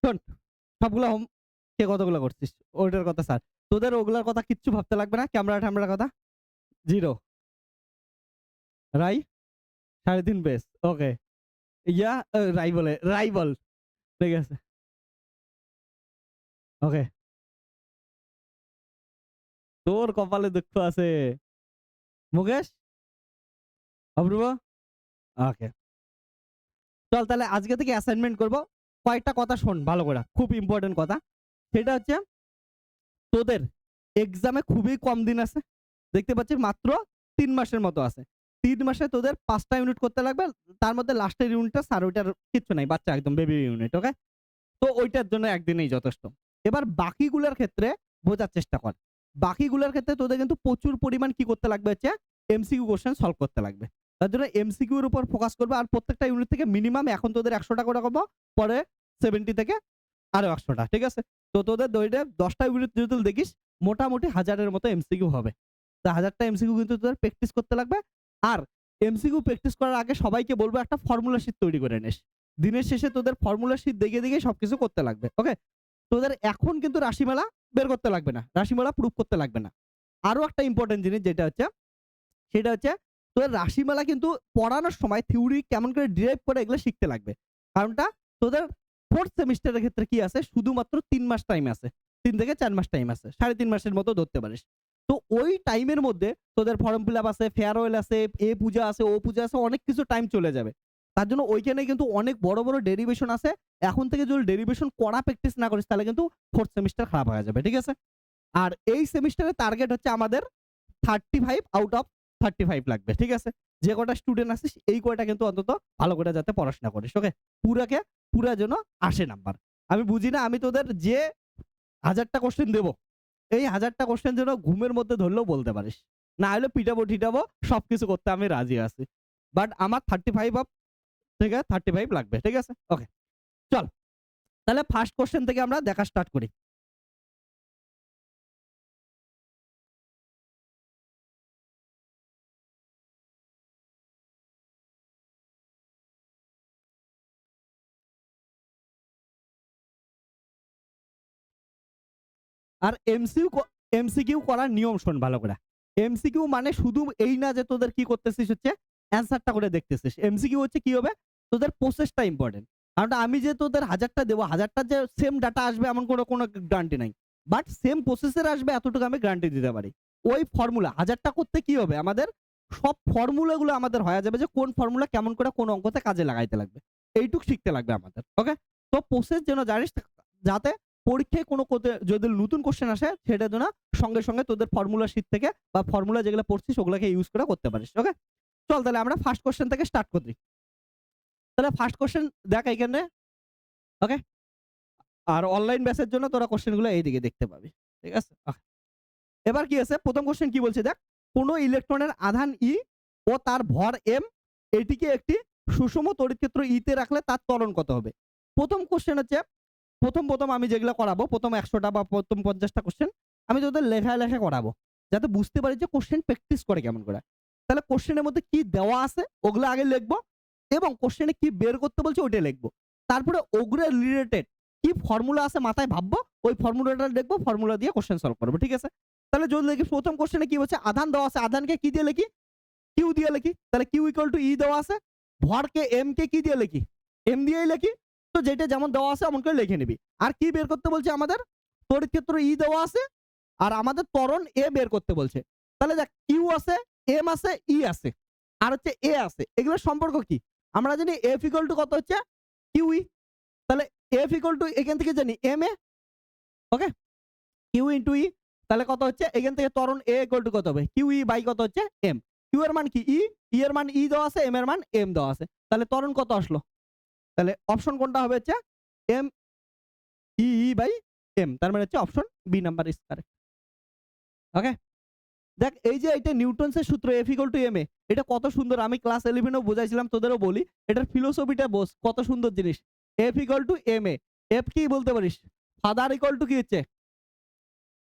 শোন, সবগুলা হোম কে কতগুলা করছিস? ওইটার কথা ছাড়। তোদের ওগুলার কথা কিচ্ছু ভাবতে লাগবে না। ক্যামেরা-ট্যামেরার কথা 0 রাই 3.5 বেস। ওকে। রাই বলে, রাই বল। ঠিক আছে। ওকে। তোর কপালে দুঃখ আছে। মুকেশ? অপূর্ব? ওকে। চল তাহলে আজকে থেকে অ্যাসাইনমেন্ট করব। কয়েকটা কথা শোন ভালো করে। খুব ইম্পোর্টেন্ট কথা। সেটা হচ্ছে তোদের এক্সামে খুবই কম দিন আছে। দেখতে পাচ্ছিস মাত্র ৩ মাসের মতো আছে। ৩ মাসে তোদের ৫ টা ইউনিট করতে লাগবে। তার মধ্যে লাস্টের ইউনিটটা স্যার ওইটার কিচ্ছু নাই। বাচ্চা একদম বেবি ইউনিট, ওকে? তো ওইটার জন্য একদিনেই যথেষ্ট। এবার বাকিগুলোর ক্ষেত্রে বোঝার চেষ্টা কর। বাকিগুলোর ক্ষেত্রে তোদের কিন্তু প্রচুর পরিমাণ কি করতে লাগবে হচ্ছে এমসিকিউ কোশ্চেন সলভ করতে লাগবে। তার জন্য এমসিকিউ এর উপর ফোকাস করবে আর প্রত্যেকটা ইউনিট থেকে মিনিমাম এখন তোদের ১০০ টা করে করব, পরে 70 থেকে আরো ১০০ টা। ঠিক আছে? তো তোদের দইটা ১০ টা ইউনিট যদি দেখিস মোটামুটি ১০০০ এর মতো এমসিকিউ হবে। তো ১০০০ টা এমসিকিউ কিন্তু তোদের প্র্যাকটিস করতে লাগবে। আর এমসিকিউ প্র্যাকটিস করার আগে সবাইকে বলবো একটা ফর্মুলা শীট তৈরি করে নিস। দিনের শেষে তোদের ফর্মুলা শীট দেখে সবকিছু করতে লাগবে। ওকে? তোদের এখন কিন্তু রাশিমালা বের করতে লাগবে না। রাশিমালা প্রুফ করতে লাগবে না। আরো একটা ইম্পোর্টেন্ট জিনিস যেটা হচ্ছে সেটা হচ্ছে তোদের রাশিমালা কিন্তু পড়ানোর সময় থিওরি কেমন করে ডিরাইভ করে এগুলো শিখতে লাগবে। কারণটা তোদের 4th সেমিস্টারের ক্ষেত্রে কি আছে শুধুমাত্র ৩ মাস টাইম আছে। ৩ থেকে ৪ মাস টাইম আছে। ৩.৫ মাসের মতো ধরতে পারিস। তো ওই টাইমের মধ্যে তোদের ফর্ম ফিল আপ আছে, ফেয়ারওয়েল আছে, এ পূজা আছে, ও পূজা আছে, অনেক কিছু টাইম চলে যাবে। তার জন্য ওইখানে কিন্তু অনেক বড় ডেরিভেশন আছে। এখন থেকে যদি ডেরিভেশন করা প্র্যাকটিস না করিস তাহলে কিন্তু 4th সেমিস্টার খারাপ হয়ে যাবে। ঠিক আছে? আর এই সেমিস্টারের টার্গেট হচ্ছে আমাদের 35 আউট অফ 35 লাগবে। ঠিক আছে? যে কটা স্টুডেন্ট আছিস এই কয়টা কিন্তু অন্তত ভালো করে যাতে পড়াশোনা করিস। ওকে? পুরা যেন ৮০ নাম্বার। আমি বুঝি না আমি তোদের যে ১০০০ টা কোশ্চেন দেব, এই ১০০০ টা কোশ্চেন যেন ঘুমের মধ্যে ধরলেও বলতে পারিস। না হলে পিটাবো সবকিছু করতে আমি রাজি আছি। বাট আমার 35 অফ থেকে 35 লাগবে। ঠিক আছে? ওকে। চল। তাহলে ফার্স্ট কোশ্চেন থেকে আমরা দেখা স্টার্ট করি। আর এমসিকিউ করার নিয়ম শোন ভালো করে। এমসিকিউ মানে শুধু এই না যে তোদের কি করতেছিস হচ্ছে অ্যান্সারটা করে দেখতেছিস। এমসিকিউ হচ্ছে কি হবে তোদের প্রসেসটা ইম্পর্টেন্ট। কারণ আমি যে তোদের ১০০০ টা দেব ১০০০ টা যে সেম ডাটা আসবে এমন কোনো গ্যারান্টি নাই। বাট সেম প্রসেসের আসবে এতটুকু আমি গ্যারান্টি দিতে পারি। ওই ফর্মুলা ১০০০ টা করতে কি হবে আমাদের সব ফর্মুলাগুলো আমাদের হয়ে যাবে যে কোন ফর্মুলা কেমন করে কোন অঙ্কতে কাজে লাগাইতে লাগবে। এইটুক শিখতে লাগবে আমাদের। ওকে? তো প্রসেস যেন জানিস যাতে পরীক্ষায় কোনো যদি নতুন কোশ্চেন আসে সেটা যেন সঙ্গে তোদের ফর্মুলা শীট থেকে বা ফর্মুলা যেগুলো পড়ছিস ওগুলোকে ইউজ করে করতে পারিস। ওকে? চল তাহলে আমরা ফার্স্ট কোশ্চেন থেকে স্টার্ট করি। তাহলে ফার্স্ট কোশ্চেন দেখ এইখানে। ওকে? আর অনলাইন ব্যাচের জন্য তোরা কোশ্চেন গুলো এইদিকে দেখতে পাবি। ঠিক আছে? এবার কি আছে প্রথম কোশ্চেন কি বলছে দেখ, কোন ইলেকট্রনের আধান ই ও তার ভর এম এটিকে একটি সুষম তড়িৎক্ষেত্র ই তে রাখলে তার ত্বরণ কত হবে। প্রথম কোশ্চেন হচ্ছে প্রথম আমি যেগুলো করাবো প্রথম ১০০ টা বা প্রথম ৫০ টা কোশ্চেন আমি তোদের লেখা করাবো যাতে বুঝতে পারি যে কোশ্চেন প্র্যাকটিস করে কেমন করে। তাহলে কোশ্চেনের মধ্যে কি দেওয়া আছে ওগুলো আগে লিখবো এবং কোশ্চেনে কি বের করতে বলছে ওইটা লিখবো। তারপরে ওগুলো রিলেটেড কি ফর্মুলা আছে মাথায় ভাববো, ওই ফর্মুলাটা দেখবো, ফর্মুলা দিয়ে কোশ্চেন সলভ করবো। ঠিক আছে? তাহলে যদি লিখি প্রথম কোশ্চেনে কি বলছে আধান দেওয়া আছে, আধানকে কি দিয়ে লিখি? কিউ দিয়ে লিখি। তাহলে কিউ ইকুয়াল টু ই দেওয়া আছে, ভরকে এম কে কি দিয়ে লিখি? এম দিয়েই লিখি। তো যেটা যেমন দেওয়া আছে এমন করে লিখে নিবি। আর কি বের করতে বলছে আমাদের? তড়িৎ ক্ষেত্র ই দেওয়া আছে আর আমাদের ত্বরণ এ বের করতে বলছে। তাহলে দেখ কিউ আছে, এম আছে, ই আছে আর হচ্ছে এ আছে। এগুলোর সম্পর্ক কি? আমরা জানি এফ ইকুয়াল টু কত হচ্ছে কিউ ই। তাহলে এফ ইকুয়াল টু এখান থেকে জানি M A. Okay? Q into ই। তাহলে কত হচ্ছে এখান থেকে ত্বরণ এ ইকুয়াল টু কত হবে? কিউ ই বাই কত হচ্ছে এম। কিউ এর মান কি ই, ই এর মান ই দেওয়া আছে, এম এর মান এম দেওয়া আছে। তাহলে ত্বরণ কত আসলো? তাহলে অপশন কোনটা হবে হচ্ছে এম ই বাই এম। তার মানে হচ্ছে option B number is correct. Okay? দেখ এই যে এটা নিউটনসের সূত্র F equal to M A, এটা কত সুন্দর। আমি ক্লাস 11 এও বোঝাইছিলাম, তোদেরও বলি। এটার ফিলোসফিটা বোঝ কত সুন্দর জিনিস। F equal to M a. F কি বলতে পারিস? ফাদার ইকুয়াল টু কি হচ্ছে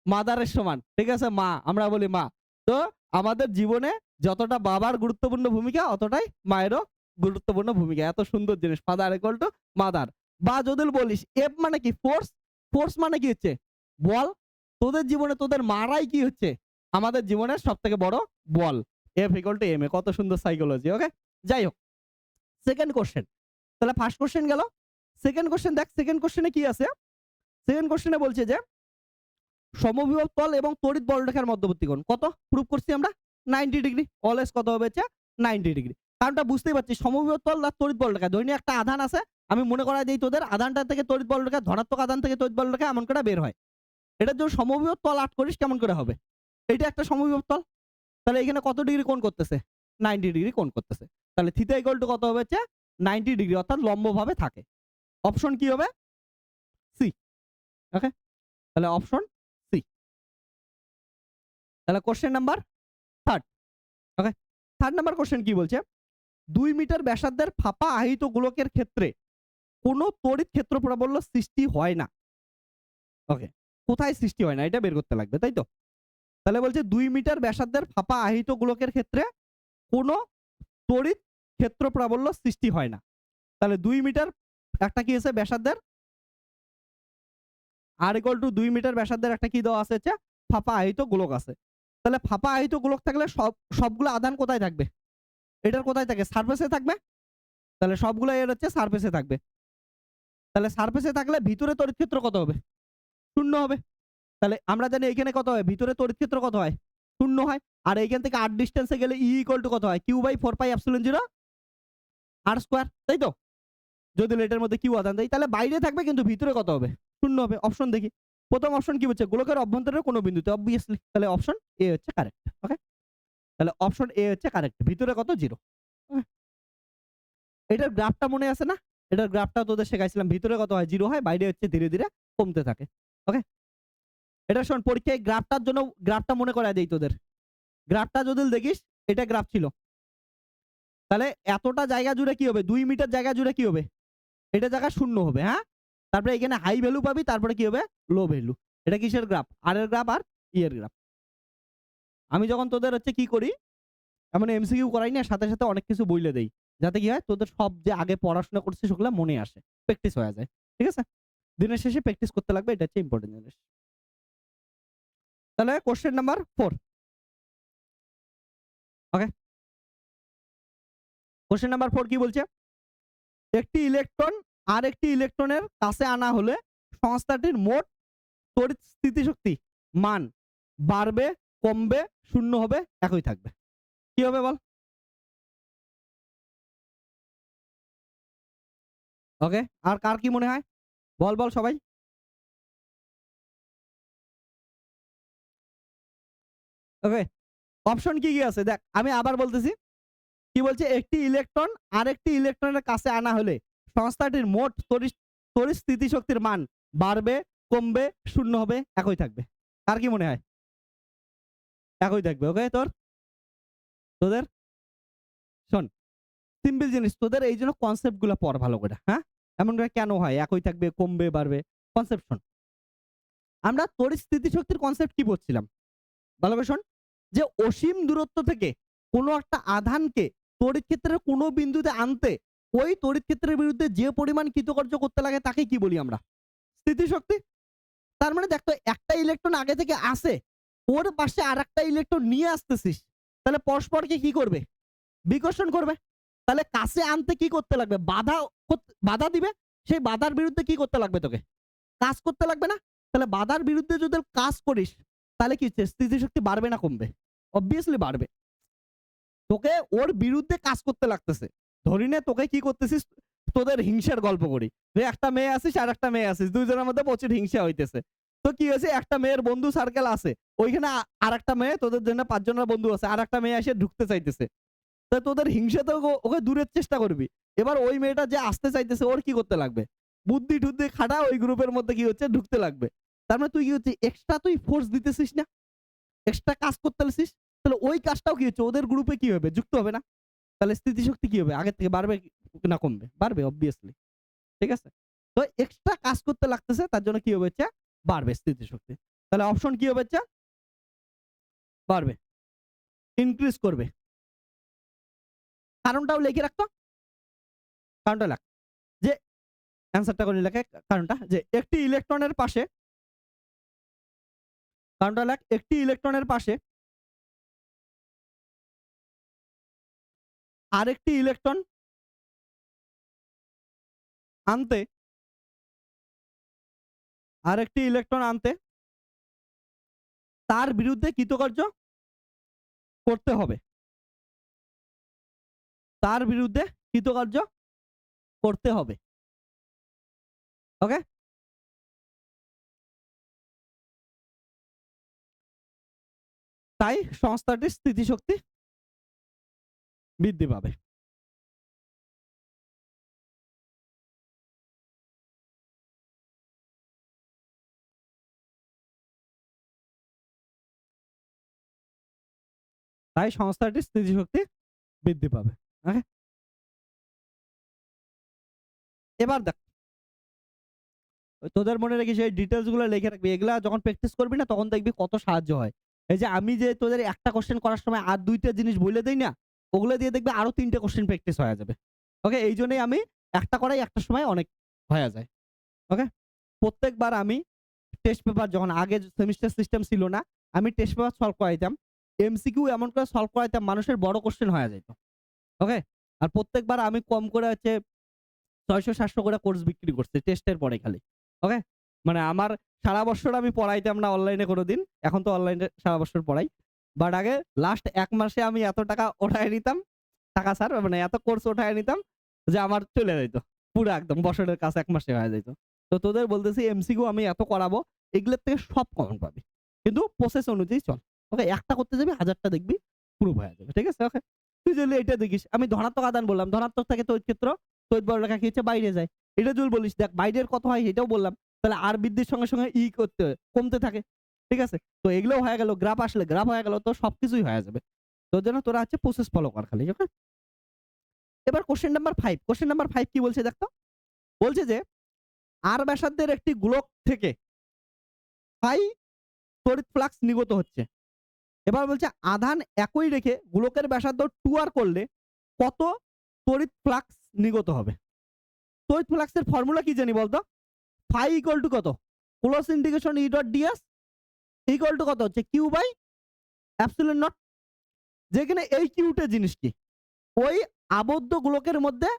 মাদারের সমান। ঠিক আছে? মা, আমরা বলি মা। তো আমাদের জীবনে যতটা বাবার গুরুত্বপূর্ণ ভূমিকা অতটাই মায়েরও গুরুত্বপূর্ণ ভূমিকা। এত সুন্দর জিনিস ফাদার ইকুয়াল টু মাদার। বা যদি বলিস এফ মানে কি ফোর্স, ফোর্স মানে কি হচ্ছে বল। তোদের জীবনে তোদের মারাই কি হচ্ছে আমাদের জীবনের সব থেকে বড় বল। F equal to M A, কত সুন্দর সাইকোলজি। ওকে, যাই হোক, সেকেন্ড কোশ্চেন। তাহলে ফার্স্ট কোশ্চেন গেল, সেকেন্ড কোশ্চেন দেখ, সেকেন্ড কোশ্চেনে কি আছে। সেকেন্ড কোশ্চেনে বলছে যে সমবিভব তল এবং তড়িৎ বলরেখার মধ্যবর্তী কোণ কত প্রুফ করছি আমরা 90 ডিগ্রি। অলওয়েজ কত হবে 90 ডিগ্রি। কারণটা বুঝতেই পারছিস, সমবিভব তল আর তড়িৎ বলরেখা, ধরে নিয়ে একটা আধান আছে, আমি মনে করাই দিই তোদের, আধানটা থেকে তড়িৎ বলরেখা, ধনাত্মক আধান থেকে তড়িৎ বলরেখা এমন করে বের হয়। এটার জন্য সমবিভব তল আট করিস কেমন করে হবে, এটা একটা সমবিভব তল। তাহলে এখানে কত ডিগ্রি কোণ করতেছে 90 ডিগ্রি কোণ করতেছে। তাহলে থিটা ইকুয়াল টু কত হবে 90 ডিগ্রি, অর্থাৎ লম্বভাবে থাকে। অপশন কি হবে সি। ওকে, তাহলে অপশন সি। তাহলে কোশ্চেন নাম্বার থার্ড। ওকে, থার্ড নাম্বার কোশ্চেন কি বলছে, 2 মিটার ব্যাসার্ধের ফাঁপা আহিত গোলকের ক্ষেত্রে কোনো তড়িৎ ক্ষেত্র প্রাবল্য সৃষ্টি হয় না। ওকে, কোথায় সৃষ্টি হয় না এটা বের করতে লাগবে, তাই তো। তাহলে বলছে 2 মিটার ব্যাসার্ধের ফাঁপা আহিত গোলকের ক্ষেত্রে কোনো তড়িৎ ক্ষেত্র প্রাবল্য সৃষ্টি হয় না। তাহলে 2 মিটার একটা কি আছে ব্যাসার্ধের, আর ইকুয়াল টু 2 মিটার ব্যাসার্ধের একটা কি দেওয়া আছে ফাঁপা আহিত গোলক আছে। তাহলে ফাঁপা আহিত গোলক থাকলে সবগুলো আধান কোথায় থাকবে, এটার কোথায় থাকে সারফেসে থাকবে। তাহলে সবগুলো এর হচ্ছে সারফেসে থাকবে। তাহলে সারফেসে থাকলে ভিতরে তড়িৎ ক্ষেত্র কত হবে, শূন্য হবে। তাহলে আমরা জানি এখানে কত হয়, ভিতরে তড়িৎ ক্ষেত্র কত হয়, শূন্য হয়। আর এইখান থেকে আর ডিস্টেন্সে গেলে ই ইকুয়াল টু কত হয়, q by 4 pi epsilon 0 R square, তাই তো। যদি লেটের মধ্যে কিউ আধান দেয় তাহলে বাইরে থাকবে কিন্তু ভিতরে কত হবে, শূন্য হবে। অপশন দেখি, প্রথম অপশন কি বলছে, গোলকের অভ্যন্তরের কোনো বিন্দুতে, অবভিয়াসলি তাহলে অপশন এ হচ্ছে কারেক্ট। ওকে, তাহলে অপশন এ হচ্ছে কারেক্ট, ভিতরে কত 0। এটার গ্রাফটা মনে আছে না, এটার গ্রাফটা তোদের শেখাইছিলাম, ভিতরে কত হয় 0 হয়, বাইরে হচ্ছে ধীরে ধীরে কমতে থাকে। ওকে, এটা শোন পরীক্ষায় গ্রাফটার জন্য গ্রাফটা মনে করায় দেই তোদের। গ্রাফটা যদি দেখিস এটা গ্রাফ ছিল, তাহলে এতটা জায়গা জুড়ে কি হবে, 2 মিটার জায়গা জুড়ে কি হবে, এটা জায়গা শূন্য হবে। হ্যাঁ, তারপরে এখানে হাই ভ্যালু পাবি, তারপরে কি হবে লো ভ্যালু। এটা কিসের গ্রাফ, আর এর গ্রাফ আর ই এর গ্রাফ। আমি যখন তোদের হচ্ছে কি করি, এমন এমসিকিউ করাই না, সাথে সাথে অনেক কিছু বইলে দেই, যাতে কি হয় তোদের সব যে আগে পড়াশোনা করছিস ওগুলো মনে আসে, প্র্যাকটিস হয়ে যায়। ঠিক আছে, দিনের শেষে প্র্যাকটিস করতে লাগবে, এটা হচ্ছে ইম্পর্টেন্ট জিনিস। তাহলে কোশ্চেন নাম্বার 4। ওকে, কোশ্চেন নাম্বার 4 কি বলছে, একটি ইলেকট্রন আর একটি ইলেকট্রনের কাছে আনা হলে সংস্থাটির মোট তড়িৎ স্থিতিশক্তি মান বাড়বে, কমবে, শূন্য হবে, একই থাকবে। কি হবে বল। ওকে, আর কার কি মনে হয় বল বল সবাই। ওকে, অপশন কি কি আছে দেখ, আমি আবার বলতেছি। কি বলছে, একটি ইলেকট্রন আর একটি ইলেকট্রনের কাছে আনা হলে সংস্থাটির মোট তড়িৎ স্থিতিশক্তির মান বাড়বে, কমবে, শূন্য হবে, একই থাকবে। কার কি মনে হয় একই থাকবে। ওকে, তোদের শোন, সিম্পল জিনিস, তোদের এই জন্য কনসেপ্ট গুলো পড় ভালো করে। হ্যাঁ, এমন করে কেন হয় একই থাকবে, কমবে, বাড়বে, কনসেপ্ট শোন। আমরা তড়িৎ স্থিতিশক্তির কনসেপ্ট কি পড়ছিলাম ভালো করে শোন, যে অসীম দূরত্ব থেকে কোনো একটা আধানকে তড়িৎ ক্ষেত্রের কোনো বিন্দুতে আনতে ওই তড়িৎ ক্ষেত্রের বিরুদ্ধে যে পরিমাণ কৃতকার্য করতে লাগে তাকে কি বলি আমরা, স্থিতিশক্তি। তার মানে দেখতো একটা ইলেকট্রন আগে থেকে আসে, ওর পাশে আর একটা ইলেকট্রন নিয়ে আসতেছিস, তাহলে পরস্পরকে কি করবে, বিকর্ষণ করবে। তাহলে কাছে আনতে কি করতে লাগবে, বাধা দিবে, সেই বাধার বিরুদ্ধে কি করতে লাগবে, তোকে কাজ করতে লাগবে না। তাহলে বাধার বিরুদ্ধে যদি কাজ করিস তাহলে কি হচ্ছে, স্থিতিশক্তি বাড়বে না কমবে, অবভিয়াসলি বাড়বে। তোকে ওর বিরুদ্ধে কাজ করতে লাগতেছে, ধরি নে তোকে কি করতেছিস, তোদের হিংসার গল্প করি, যে একটা মেয়ে আসিস আর একটা মেয়ে আসিস, দুইজনের মধ্যে প্রচুর হিংসা হইতেছে। তো কি হয়েছে, একটা মেয়ের বন্ধু সার্কেল আছে, ওইখানে আর একটা মেয়ে, তোদের জন্য 5 জনের বন্ধু আছে, আর একটা মেয়ে এসে ঢুকতে চাইতেছে। তো তোদের হিংসাতে ওকে দূরের চেষ্টা করবি। এবার ওই মেয়েটা যে আসতে চাইতেছে ওর কি করতে লাগবে, বুদ্ধি টুদ্ধি খাটা ওই গ্রুপের মধ্যে কি হচ্ছে ঢুকতে লাগবে। তার মানে তুই কি হচ্ছে, এক্সট্রা তুই ফোর্স দিতেছিস না, এক্সট্রা কাজ করতে লাগছিস। তাহলে ওই কাজটাও কি হচ্ছে, ওদের গ্রুপে কি হবে, যুক্ত হবে না। তাহলে স্থিতিশক্তি কি হবে, আগের থেকে বাড়বে না কমবে, বাড়বে অবভিয়াসলি। ঠিক আছে, তো এক্সট্রা কাজ করতে লাগতেছে, তার জন্য কি হবে, বাড়বে স্থিতিশক্তি। তাহলে অপশন কি হবে, বাড়বে, ইনক্রিজ করবে। কারণটাও লিখে রাখতো, কারণটা লাগ, যে অ্যান্সারটা করে লেখে কারণটা যে একটি ইলেকট্রনের পাশে কারণটা লেখ একটি ইলেকট্রনের পাশে আরেকটি ইলেকট্রন আনতে আরেকটি ইলেকট্রন আনতে তার বিরুদ্ধে কৃতকার্য করতে হবে। তার বিরুদ্ধে কৃতকার্য করতে হবে। ওকে? তাই সংস্থাটির স্থিতিশক্তি বৃদ্ধি পাবে। তাই সংস্থাটির স্থিতিশক্তি বৃদ্ধি পাবে। ওকে? এবার দেখ তোদের মনে রাখিস এই ডিটেলস গুলো লিখে রাখবি। এগুলা যখন প্র্যাকটিস করবি না তখন দেখবি কত সাহায্য হয়। এই যে আমি যে তোদের একটা কোশ্চেন করার সময় আর ২ টা জিনিস বলে দেই না, ওগুলো দিয়ে দেখবি আরো ৩ টে কোশ্চেন প্র্যাকটিস হয়ে যাবে। ওকে? এইজন্যই আমি একটা করাই একটা সময় অনেক হয়ে যায়। ওকে? প্রত্যেকবার আমি টেস্ট পেপার যখন আগে সেমিস্টার সিস্টেম ছিল না, আমি টেস্ট পেপার সলভ করাইতাম। এমসিকিউ এমন করে সলভ করাইতাম মানুষের বড় কোশ্চেন হয়ে যাইত। ওকে? আর প্রত্যেকবার আমি কম করে হচ্ছে ৬০০-৭০০ করে কোর্স বিক্রি করছি টেস্টের পরে খালি। ওকে? মানে আমার সারা বছর আমি পড়াইতাম না অনলাইনে কোনোদিন। এখন তো অনলাইনে সারা বছর পড়াই। বাট আগে লাস্ট ১ মাসে আমি এত টাকা উঠায় নিতাম, টাকা স্যার মানে এত কোর্স উঠায় নিতাম যে আমার চলে যাইত। পুরা একদম বছরের কাজ ১ মাসে হয়ে যাইত। তো তোদের বলতেছি এমসিকিউ আমি এত করাবো, এগুলোর থেকে সব কমন পাবি। কিন্তু প্রসেস অনুযায়ী চল। ওকে? একটা করতে যাবি ১০০০টা দেখবি প্রুভ হয়ে যাবে। ঠিক আছে? ওকে? তুই যদি এটা দেখিস আমি ধনাত্মক আদান বললাম, ধনাত্মক থেকে তড়িৎ ক্ষেত্র তড়িৎ বলরেখা কি হচ্ছে বাইরে যায়। এটা যদি বলিস দেখ বাইরের কত হয় এটাও বললাম। তাহলে আর বৃদ্ধির সঙ্গে, সঙ্গে করতে কমতে থাকে। ঠিক আছে? তো এগুলোও হয়ে গেল, গ্রাফ আসলে গ্রাফ হয়ে গেল তো সবকিছুই হয়ে যাবে। তোর জন্য তোরা হচ্ছে প্রসেস ফলো কর খালি। ওকে? এবার কোশ্চেন নাম্বার ৫। কোশ্চেন নাম্বার ৫ কি বলছে দেখ তো? বলছে যে আর ব্যাসার্ধের একটি গোলক থেকে ফাই তড়িৎ ফ্লাক্স নির্গত হচ্ছে। এবার বলছে আধান একই রেখে গোলকের ব্যাসার্ধ 2r করলে কত তড়িৎ ফ্লাক্স নির্গত হবে? তড়িৎ ফ্লাক্সের ফর্মুলা কি জানি বলতো? ফাই ইকুয়াল টু কত? Close integration E dot DS equal to কত হচ্ছে কিউ বাই এপসিলন নট। যেখানে এই কিউটা জিনিস কি? ওই আবদ্ধ গোলকের মধ্যে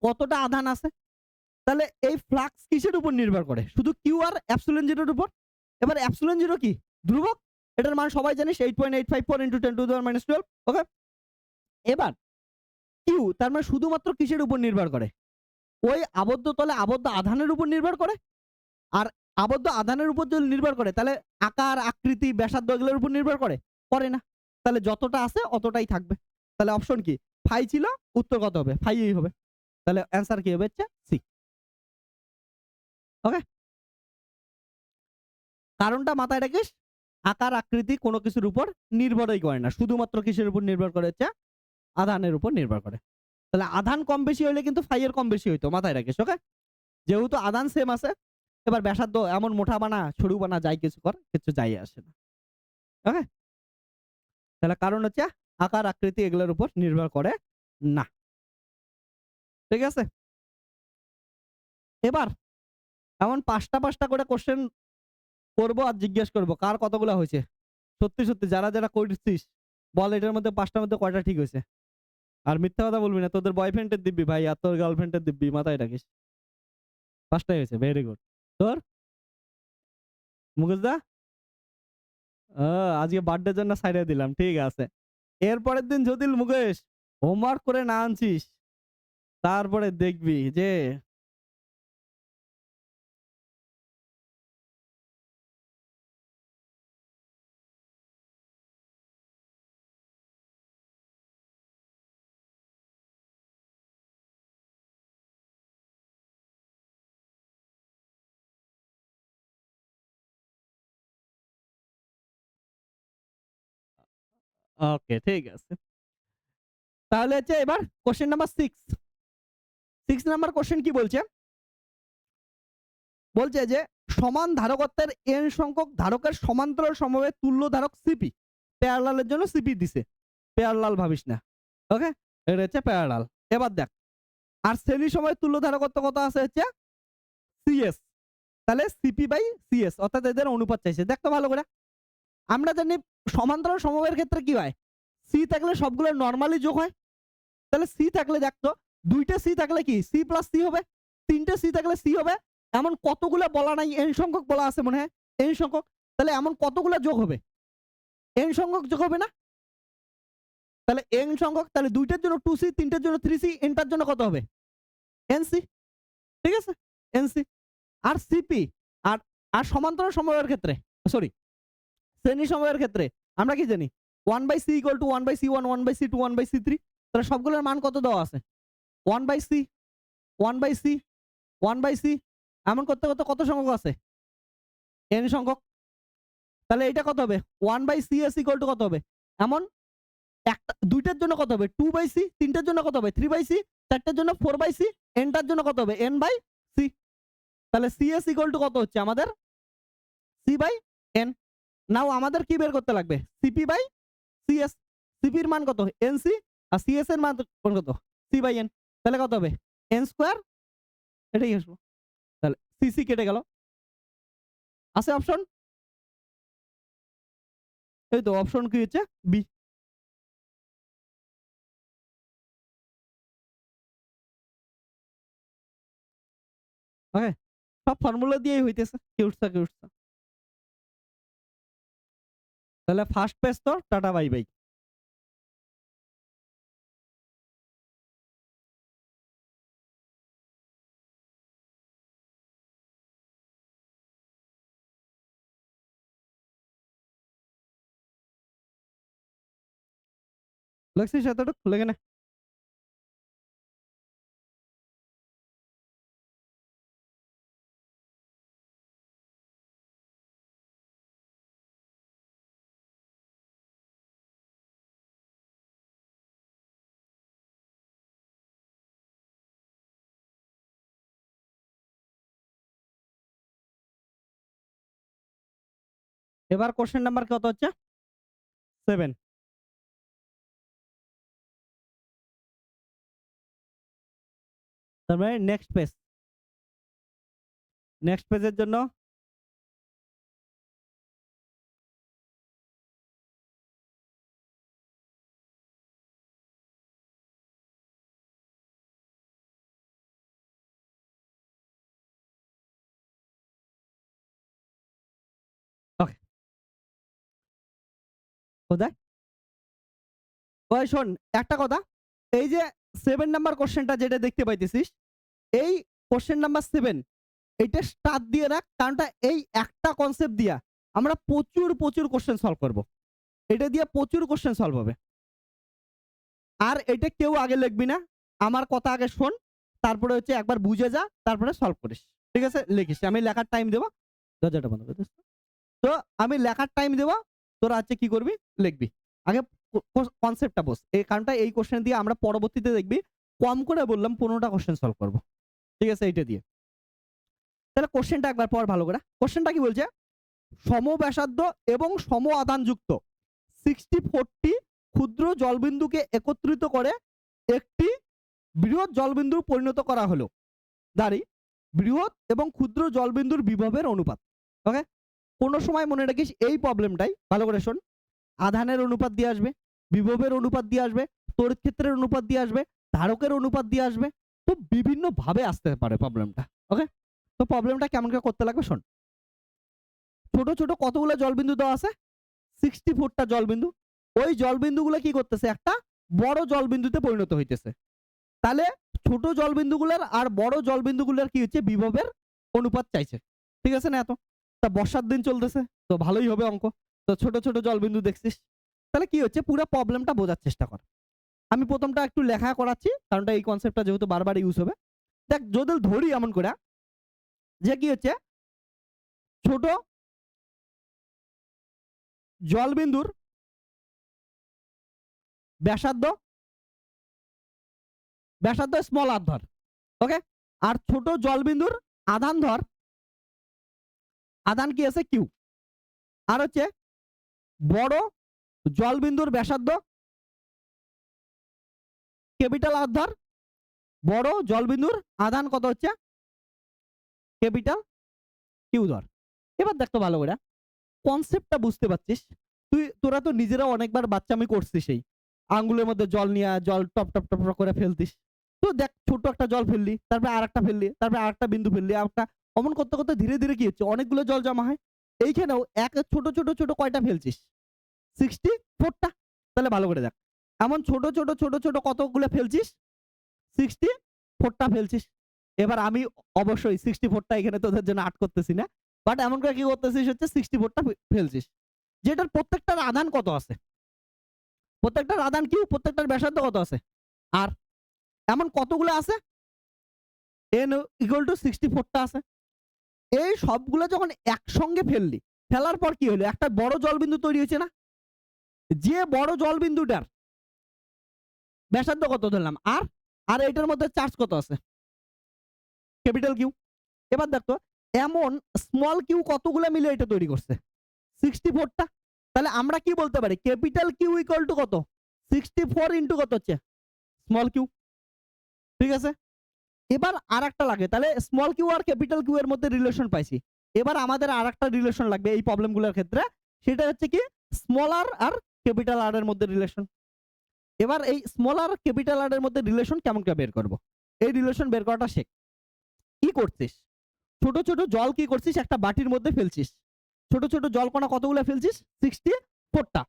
কতটা আধান আছে। তাহলে এই ফ্লাক্স কিসের উপর নির্ভর করে? শুধু কিউ আর এপসিলন জিরোর উপর। এবার এপসিলন জিরো কি? ধ্রুবক। এটার মান সবাই জানিস 8.854 × 10⁻12। ওকে? এবার কিউ তার মানে শুধুমাত্র কিসের উপর নির্ভর করে? ওই আবদ্ধ তলে আবদ্ধ আধানের উপর নির্ভর করে। আর আবদ্ধ আধানের উপর যদি নির্ভর করে তাহলে আকার আকৃতি ব্যাসার্ধ এগুলোর উপর নির্ভর করে? করে না। তাহলে যতটা আছে অতটাই থাকবে। তাহলে অপশন কি? ফাই ছিল, উত্তর কত হবে? ফাই হবে। তাহলে অ্যান্সার কি হবে? হচ্ছে সি। ওকে? কারণটা মাথায় রাখিস, আকার আকৃতি কোনো কিছুর উপর নির্ভরই করে না। শুধুমাত্র কিসের উপর নির্ভর করে? হচ্ছে আধানের উপর নির্ভর করে। তাহলে আধান কম বেশি হইলে কিন্তু ফাই এর কম বেশি হইতো। মাথায় রাখিস। ওকে? যেহেতু আধান সেম আছে, এবার ব্যাসার্ধ এমন মোটা বানা সরু বানা যাই কিছু কর, কিছু যাই আসে না। ওকে? তাহলে কারণ হচ্ছে আকার আকৃতি এগুলোর উপর নির্ভর করে না। ঠিক আছে? এবার এমন ৫টা করে কোশ্চেন করবো আর জিজ্ঞেস করবো কার কতগুলো হয়েছে। সত্যি সত্যি যারা যারা করছিস বল এটার মধ্যে ৫টার মধ্যে কয়টা ঠিক হয়েছে। আর মিথ্যা কথা বলবি না। তোদের বয়ফ্রেন্ডের দিব্যি ভাই আর তোর গার্লফ্রেন্ডের দিব্যি। মাথায় রাখিস। ৫টাই হয়েছে। Very good. তোর মুকেশ দা আজকে বার্থডের জন্য সাইডে দিলাম। ঠিক আছে। এরপরের দিন যদি মুকেশ হোমওয়ার্ক করে না আনছিস তারপরে দেখবি যে ওকে ঠিক আছে। তাহলে হচ্ছে এবার কোশ্চেন নাম্বার 6 নাম্বার কোশ্চেন কি বলছে? বলছে যে সমান ধারকত্বের n সংখ্যক ধারকের সমান্তরাল সমবায়ে তুল্য ধারক সিপি। প্যারালালের জন্য সিপি দিছে। প্যারালাল ভাবিস না। ওকে? এটা হচ্ছে প্যারালাল। এবার দেখ আর শ্রেণী সময়ের তুল্য ধারকত্ব কত আছে হচ্ছে সিএস, তাহলে সিপি বাই সিএস, অর্থাৎ এদের অনুপাত চাইছে। দেখতো ভালো করে, আমরা জানি সমান্তরাল সমবায়ের ক্ষেত্রে কি হয়, সি থাকলে সবগুলো নরমালি যোগ হয়। তাহলে সি থাকলে দেখতো দুইটা সি থাকলে কি সি প্লাস সি হবে, তিনটে সি থাকলে সি হবে। এমন কতগুলো বলা নাই, এন সংখ্যক বলা আছে মনে হয়, এন সংখ্যক। তাহলে এমন কতগুলো যোগ হবে, এন সংখ্যক যোগ হবে না? তাহলে এন সংখ্যক, তাহলে দুইটার জন্য 2c, তিনটার জন্য 3c, এনটার জন্য কত হবে এনসি, ঠিক আছে এনসি। আর সিপি আর আর সমান্তরাল সমবায়ের ক্ষেত্রে, সরি শ্রেণী সমবায়ের ক্ষেত্রে আমরা কি জানি 1/c = 1/c1, 1/c2, 1/c3। তাহলে সবগুলোর মান কত দেওয়া আছে 1/c, 1/c, 1/c, এমন করতে করতে কত সংখ্যক আছে এন সংখ্যক। তাহলে এটা কত হবে 1/cs = কত হবে এমন একটা, দুইটার জন্য কত হবে 2/c, তিনটার জন্য কত হবে 3/c, চারটার জন্য 4/c, এনটার জন্য কত হবে n/c। তাহলে cs = কত হচ্ছে আমাদের c/n। নাও আমাদের কি বের করতে লাগবে cp/cs। cp এর মান কত nc, আর cs এর মান কত c/n। তাহলে কত হবে n², এটাই আসলো। তাহলে cc কেটে গেল, আছে অপশন, এই তো অপশন কি হচ্ছে বি। ওকে, সব ফর্মুলা দিয়েই হইতেছে, কি উঠছে কি উঠছে। তাহলে ফার্স্ট পেজ তো টাটা বাই বাই। লাগছিস এতটুকু লেগে না? এবার কোশ্চেন নাম্বার কত হচ্ছে 7। তার মানে নেক্সট পেজ, নেক্সট পেজের জন্য ওকে কোথায়, ওই শোন একটা কথা, এই যে 7 নাম্বার কোশ্চেনটা যেটা দেখতে পাইতেছিস, এই কোশ্চেন নাম্বার 7 এটা স্টার্ট দিয়ে রাখ, কারণটা এই একটা কনসেপ্ট দিয়া আমরা প্রচুর প্রচুর কোশ্চেন সলভ করব। এটা দিয়ে প্রচুর কোশ্চেন সলভ হবে। আর এটা কেউ আগে লিখবি না, আমার কথা আগে শোন, তারপরে হচ্ছে একবার বুঝে যা, তারপরে সলভ করিস, ঠিক আছে? লিখিস, আমি লেখার টাইম দেবো, দরজাটা বন্ধ করে দিস। তো আমি লেখার টাইম দেবো, তোরা হচ্ছে কি করবি লিখবি। আগে কনসেপ্টটা বোঝ, এই কারণটা এই কোশ্চেন দিয়ে আমরা পরবর্তীতে দেখবি কম করে বললাম 15টা কোশ্চেন সলভ করব, ঠিক আছে? এইটা দিয়ে তাহলে কোশ্চেনটা একবার পর ভালো করে। কোশ্চেনটা কি বলছে, সমব্যাসার্ধ এবং সম আধানযুক্ত 64টি ক্ষুদ্র জলবিন্দুকে একত্রিত করে একটি বৃহৎ জলবিন্দু পরিণত করা হলো। দাঁড়ি বৃহৎ এবং ক্ষুদ্র জলবিন্দুর বিভবের অনুপাত। ওকে, কোন সময় মনে রাখিস এই প্রবলেমটাই ভালো করে শোন, আধানের অনুপাত দিয়ে আসবে, বিভবের অনুপাত দিয়ে আসবে, তড়িৎ ক্ষেত্রের অনুপাত দিয়ে আসবে, ধারকের অনুপাত দিয়ে আসবে। তো বিভিন্ন ভাবে আসতে পারে প্রবলেমটা। ওকে, তো প্রবলেমটা কেমন করে করতে লাগবে শোন। ছোট ছোট কতগুলো জলবিন্দু দেওয়া আছে 64টা জলবিন্দু। ওই জলবিন্দুগুলো কি করতেছে একটা বড় জলবিন্দুতে পরিণত হইতেছে। তাহলে ছোট জলবিন্দুগুলোর আর বড় জলবিন্দুগুলোর কি হচ্ছে বিভবের অনুপাত চাইছে, ঠিক আছে না? এত তা বর্ষার দিন চলতেছে, তো ভালোই হবে অঙ্ক। তো ছোট ছোট জলবিন্দু দেখছিস, তাহলে কি হচ্ছে পুরো প্রবলেমটা বোঝার চেষ্টা কর। আমি প্রথমটা একটু লেখা করাচ্ছি, কারণটা এই কনসেপ্টটা যেহেতু বারবার ইউজ হবে। দেখ যদি ধরি এমন করে যে কি হচ্ছে ছোট জলবিন্দুর ব্যাসার্ধ, ব্যাসার্ধ স্মল আর ধর, ওকে, আর ছোট জলবিন্দুর আধান ধর, আধান কি আছে কিউ, আর হচ্ছে বড় জলবিন্দুর ব্যাসার্ধ ক্যাপিটাল আর ধর, বড় জলবিন্দুর আধান কত হচ্ছে ক্যাপিটাল কিউ ধর। এবার দেখতো ভালো করে কনসেপ্টটা বুঝতে পারছিস। তোরা তো নিজেরা অনেকবার বাচ্চামি করছিস, এই আঙ্গুলের মধ্যে জল নিয়ে জল টপ টপ টপ টপ করে ফেলতিস। তো দেখ ছোট একটা জল ফেললি, তারপরে আরেকটা ফেললি, তারপরে আরেকটা বিন্দু ফেললি, আরেকটা, অমন করতে করতে ধীরে ধীরে কি হচ্ছে অনেকগুলো জল জমা হয়। এইখানেও এক ছোট ছোট ছোট কয়টা ফেলছিস 64টা। তাহলে ভালো করে দেখ এমন ছোট ছোট ছোট ছোট কতগুলো ফেলছিস 64টা ফেলছিস। এবার আমি অবশ্যই 64টা এখানে তোদের জন্য আট করতেছি না, বাট এমন করে কি করতেছিস হচ্ছে 64টা ফেলছিস, যেটার প্রত্যেকটার আধান কত আছে, প্রত্যেকটার আধান কিউ, প্রত্যেকটার ব্যাসার্ধ কত আছে আর, এমন কতগুলো আছে n ইকুয়াল টু 64টা আছে। এই সবগুলো যখন একসঙ্গে ফেললি, ফেলার পর কি হলো একটা বড় জলবিন্দু তৈরি হয়েছে না, যে বড় জলবিন্দুটার ব্যাসার্ধ কত ধরলাম আর, আর এটার মধ্যে চার্জ কত আছে ক্যাপিটাল কিউ। এবার দেখো এমন স্মল কিউ কতগুলো মিলে এটা তৈরি করছে 64টা। তাহলে আমরা কি বলতে পারি ক্যাপিটাল কিউ ইকুয়াল টু কত 64 ইন্টু কত হচ্ছে স্মল কিউ। ঠিক আছে, এবার আর একটা লাগে, তাহলে small Q R capital Q এর মধ্যে রিলেশন পাইছি। এবার আমাদের আর একটা রিলেশন লাগবে এই প্রবলেমগুলোর ক্ষেত্রে, সেটা হচ্ছে কি স্মল আর ক্যাপিটাল আর এর মধ্যে রিলেশন। এবার এই স্মল আর ক্যাপিটাল আর এর মধ্যে রিলেশন কেমন করে বের করব, এই রিলেশন বের করাটা শেখ। কি করছিস ছোট ছোট জল কি করছিস একটা বাটির মধ্যে ফেলছিস, ছোট ছোট জল কণা কতগুলো ফেলছিস 64টা।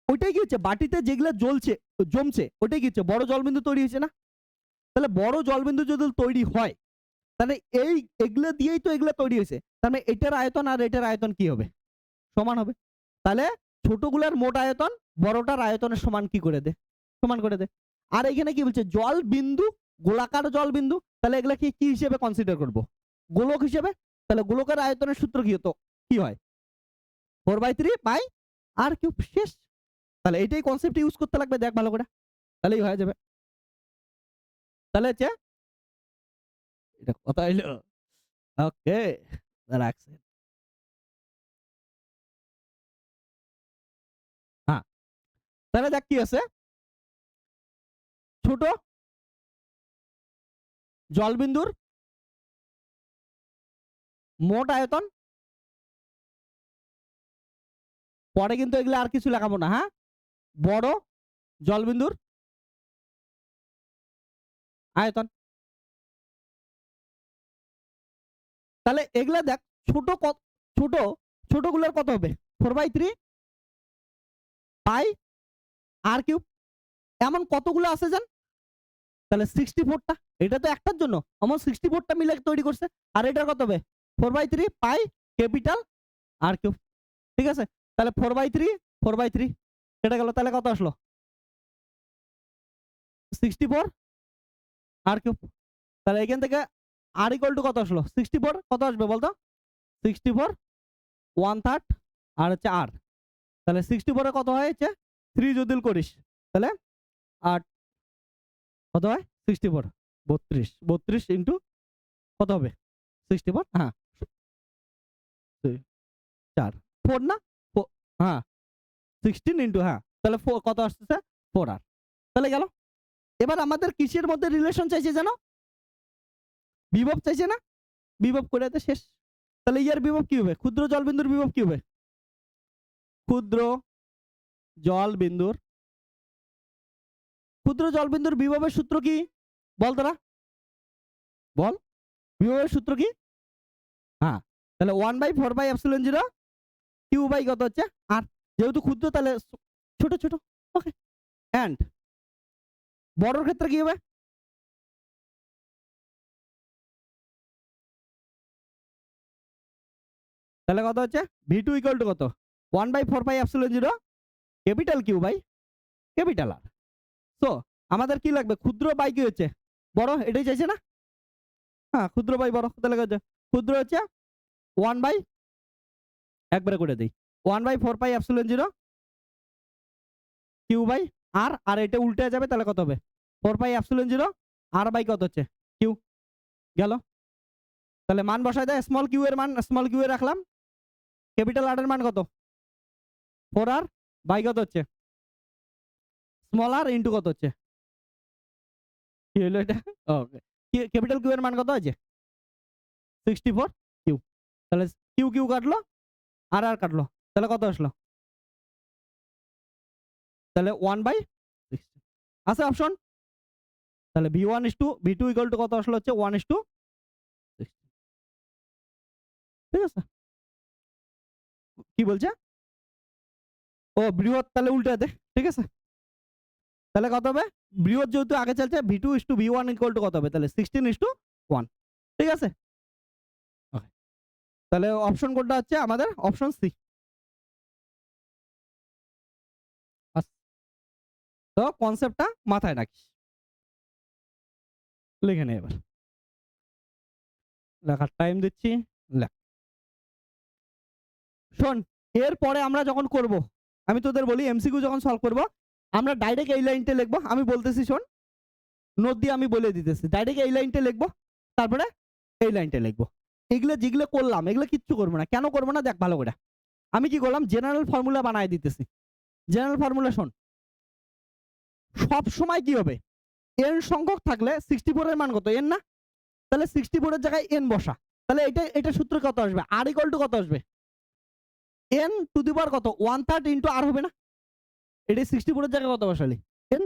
ওইটাই কি হচ্ছে বাটিতে যেগুলো জ্বলছে জমছে ওইটাই কি হচ্ছে বড় জলবিন্দু তৈরি হয়েছে না। তাহলে বড় জলবিন্দু যদি তৈরি হয় তাহলে এই এগুলো দিয়েই তো এগুলো তৈরি হয়েছে, তার মানে এটার আয়তন আর এটার আয়তন কি হবে সমান হবে। তাহলে ছোটগুলার মোট আয়তন বড়টার আয়তনের সমান কি করে দে, সমান করে দে। আর এখানে কি বলছে জল বিন্দু, গোলাকার জল বিন্দু, তাহলে এগুলা কি হিসেবে কনসিডার করব গোলক হিসেবে। তাহলে গোলকের আয়তনের সূত্র কি হতো, কি হয় 4/3 পাই আর কিউব, শেষ। তাহলে এইটাই কনসেপ্ট ইউজ করতে লাগবে, দেখ ভালো করে তাহলেই হয়ে যাবে। তাহলে হচ্ছে এটা কথা হইলো, ওকে রাখছে। হ্যাঁ, তাহলে দেখ কি আছে ছোট জলবিন্দুর মোট আয়তন, পরে কিন্তু এগুলো আর কিছু লেখাবো না, হ্যাঁ বড় জলবিন্দুর আয়তন। তাহলে এগুলা দেখ ছোট ছোট ছোটগুলোর কত হবে 4/3 পাই আর কিউব, এমন কতগুলো আছে জান, তাহলে 64টা। এটা তো একটার জন্য আমার 64টা মিলে তৈরি করছে, আর এটার কত হবে 4/3 পাই ক্যাপিটাল আর কিউব। ঠিক আছে, তাহলে 4/3 কেটে গেল, তাহলে কত আসলো 64 আর কিউব। তাহলে এখান থেকে আর ইকুয়াল টু কত আসলো 64 কত আসবে বলতো 64 1/3 আর হচ্ছে আর, তাহলে 64 এ কত হয় হচ্ছে 3 যদি করিস তাহলে 8 কত হয় 64 32 ইন্টু কত হবে 64, হ্যাঁ 4 4 না হ্যাঁ 16 ইন্টু, হ্যাঁ তাহলে কত আসতেছে 4 আর। তাহলে গেল। এবার আমাদের কিসের মধ্যে রিলেশন চাইছে জানো, বিভব চাইছে না, বিভব করে দে শেষ। তাহলে ইয়ার বিভব কি হবে ক্ষুদ্র জলবিন্দুর বিভব কি হবে, ক্ষুদ্র জলবিন্দুর ক্ষুদ্র জলবিন্দুর বিভবের সূত্র কি বল তোরা, বল বিভবের সূত্র কি, হ্যাঁ তাহলে 1/4/ε0 কিউ বাই কত হচ্ছে আর, যেহেতু ক্ষুদ্র তাহলে ছোট ছোট, ওকে। এন্ড বড়র ক্ষেত্রে কি হবে, তাহলে কত হচ্ছে v2 ইকুয়াল টু কত 1/4/ε0 capital Q by capital R. তো আমাদের কি লাগবে ক্ষুদ্র বাই কি হচ্ছে বড়, এটাই চাইছে না, হ্যাঁ ক্ষুদ্র বাই বড়, তাহলে কত ক্ষুদ্র হচ্ছে 1 বাই, একবারে করে দেই 1/4/ε0 কিউ বাই আর, আর এটা উল্টে যাবে তাহলে কত হবে 4/ε0 আর বাই কত হচ্ছে কিউ, গেল। তাহলে মান বসায় দেয়, স্মল কিউ এর মান স্মল কিউ এ রাখলাম, ক্যাপিটাল আর এর মান কত 4 আর বাই কত হচ্ছে স্মল আর ইন্টু কত হচ্ছে কি হলো এটা? ওকে। ক্যাপিটাল কিউ এর মান কত আছে? 64 কিউ। তাহলে কিউ কিউ কাটলো, আর আর কাটলো। তাহলে কত আসলো? তাহলে 1/60 আছে অপশন? তাহলে V2 ইকুয়াল টু কত আসলো হচ্ছে 1:60। ঠিক আছে? কি বলছে? ও বৃহৎ তাহলে উল্টে দে। ঠিক আছে? তাহলে কত হবে? বৃহৎ যেহেতু আগে চলছে V2:V1 ইকুয়াল টু কত হবে? তাহলে 16:1। ঠিক আছে? ওকে। তাহলে অপশন কোনটা হচ্ছে আমাদের? Option c. তো কনসেপ্টটা মাথায় রাখিস। লিখে নে এবার। লেখার টাইম দিচ্ছি। লেখ। শোন, এরপরে আমরা যখন করব, আমি তোদের বলি এমসিকিউ যখন সলভ করব, আমরা ডাইরেক্ট এই লাইনটা লিখবো। আমি বলতেছি শোন, নোট দিয়ে আমি বলে দিতেছি। ডাইরেক্ট এই লাইনটা লিখবো, তারপরে এই লাইনটা লিখবো। এগুলো যেগুলো করলাম এগুলো কিচ্ছু করবো না। কেন করবো না দেখ ভালো করে। আমি কি করলাম? জেনারেল ফর্মুলা বানায় দিতেছি। জেনারেল ফর্মুলা শোন, সব সময় কি হবে? এন সংখ্যক থাকলে 64 এর মান কত? এন না? তাহলে 64 এর জায়গায় এন বসা। তাহলে এটা সূত্র কত আসবে? আর ইকুয়াল টু কত আসবে? এন টু দি পাওয়ার কত? 1/3 ইনটু আর হবে না? এটাই 64 এর জায়গায় কত বসালি? এন।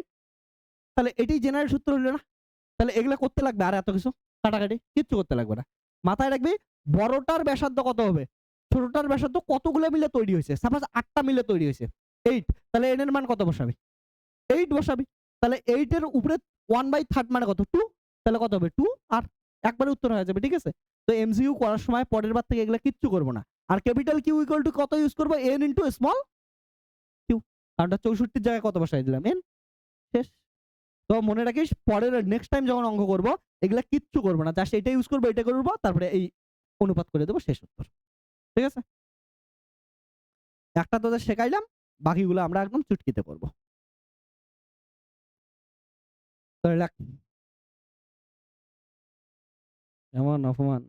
তাহলে এটাই জেনারেল সূত্র হলো না? তাহলে এগুলা করতে লাগবে আর এত কিছু কাটাকাটি কিচ্ছু করতে লাগবে না। মাথায় রাখবি, বড়টার ব্যাসার্ধ কত হবে? ছোটটার ব্যাসার্ধ কতগুলো মিলে তৈরি হয়েছে? সাপোজ 8টা মিলে তৈরি হয়েছে 8। তাহলে এন এর মান কত বসাবি? 8 বসাবি। তাহলে 8 এর উপরে 1/3 মানে কত? 2। তাহলে কত হবে? 2 আর একবারে উত্তর হয়ে যাবে। ঠিক আছে? তো এমসিকিউ করার সময় পরের বার থেকে এগুলা কিচ্ছু করব না। আর ক্যাপিটাল কিউ ইকুয়াল টু কত ইউজ করব? N into small q. কারণটা 64 জায়গায় কত বসাই দিলাম? এন। শেষ। তো মনে রাখিস, পরের নেক্সট টাইম যখন অঙ্ক করব এগুলা কিচ্ছু করব না। জাস্ট এটা ইউজ করব, এটা করব, তারপরে এই অনুপাত করে দেব, শেষ উত্তর। ঠিক আছে? একটা তোদের শেখাইলাম, বাকিগুলো আমরা একদম চুটকিতে করব। তো লেখ। এমন অপমান।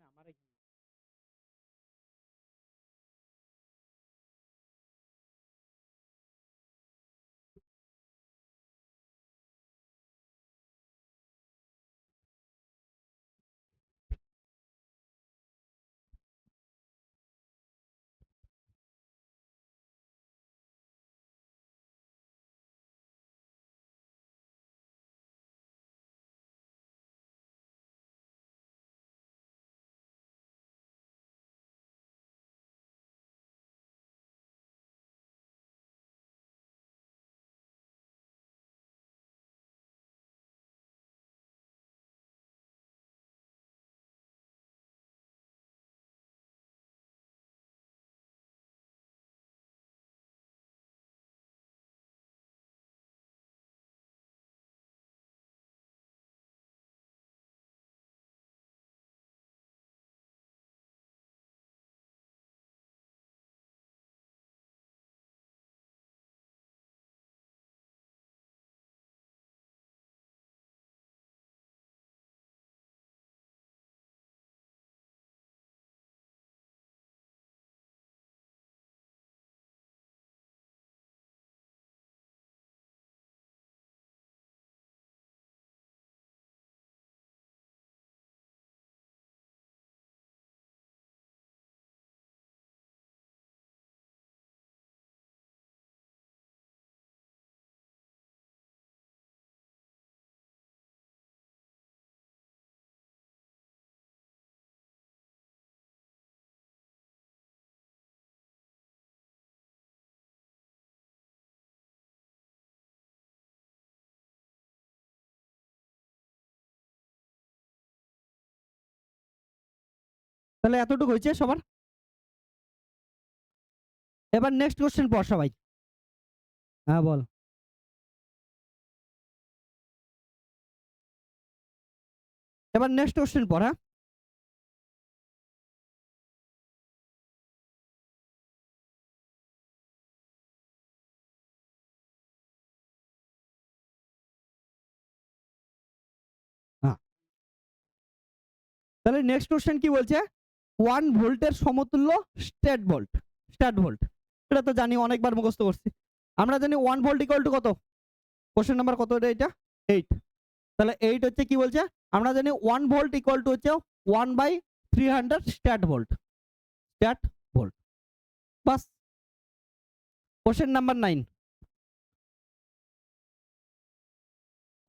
আমার তাহলে এতটুকু হয়েছে সবার। এবার নেক্সট কোশ্চেন পড় সবাই। হ্যাঁ বল। এবার নেক্সট কোশ্চেন পড়। হ্যাঁ হ্যাঁ। তাহলে নেক্সট কোশ্চেন কি বলছে, 1 ভোল্টের সমতুল্য স্ট্যাট ভোল্ট। স্ট্যাট ভোল্ট এটা তো জানি, অনেকবার মুখস্থ করছি। আমরা জানি 1 ভোল্ট ইকুয়াল টু কত, কোশ্চেন নাম্বার কত এটা 8। তাহলে 8 হচ্ছে কি বলছে, আমরা জানি 1 ভোল্ট ইকুয়াল টু হচ্ছে 1/300 স্ট্যাট ভোল্ট। স্ট্যাট ভোল্ট বাস। Question number 9।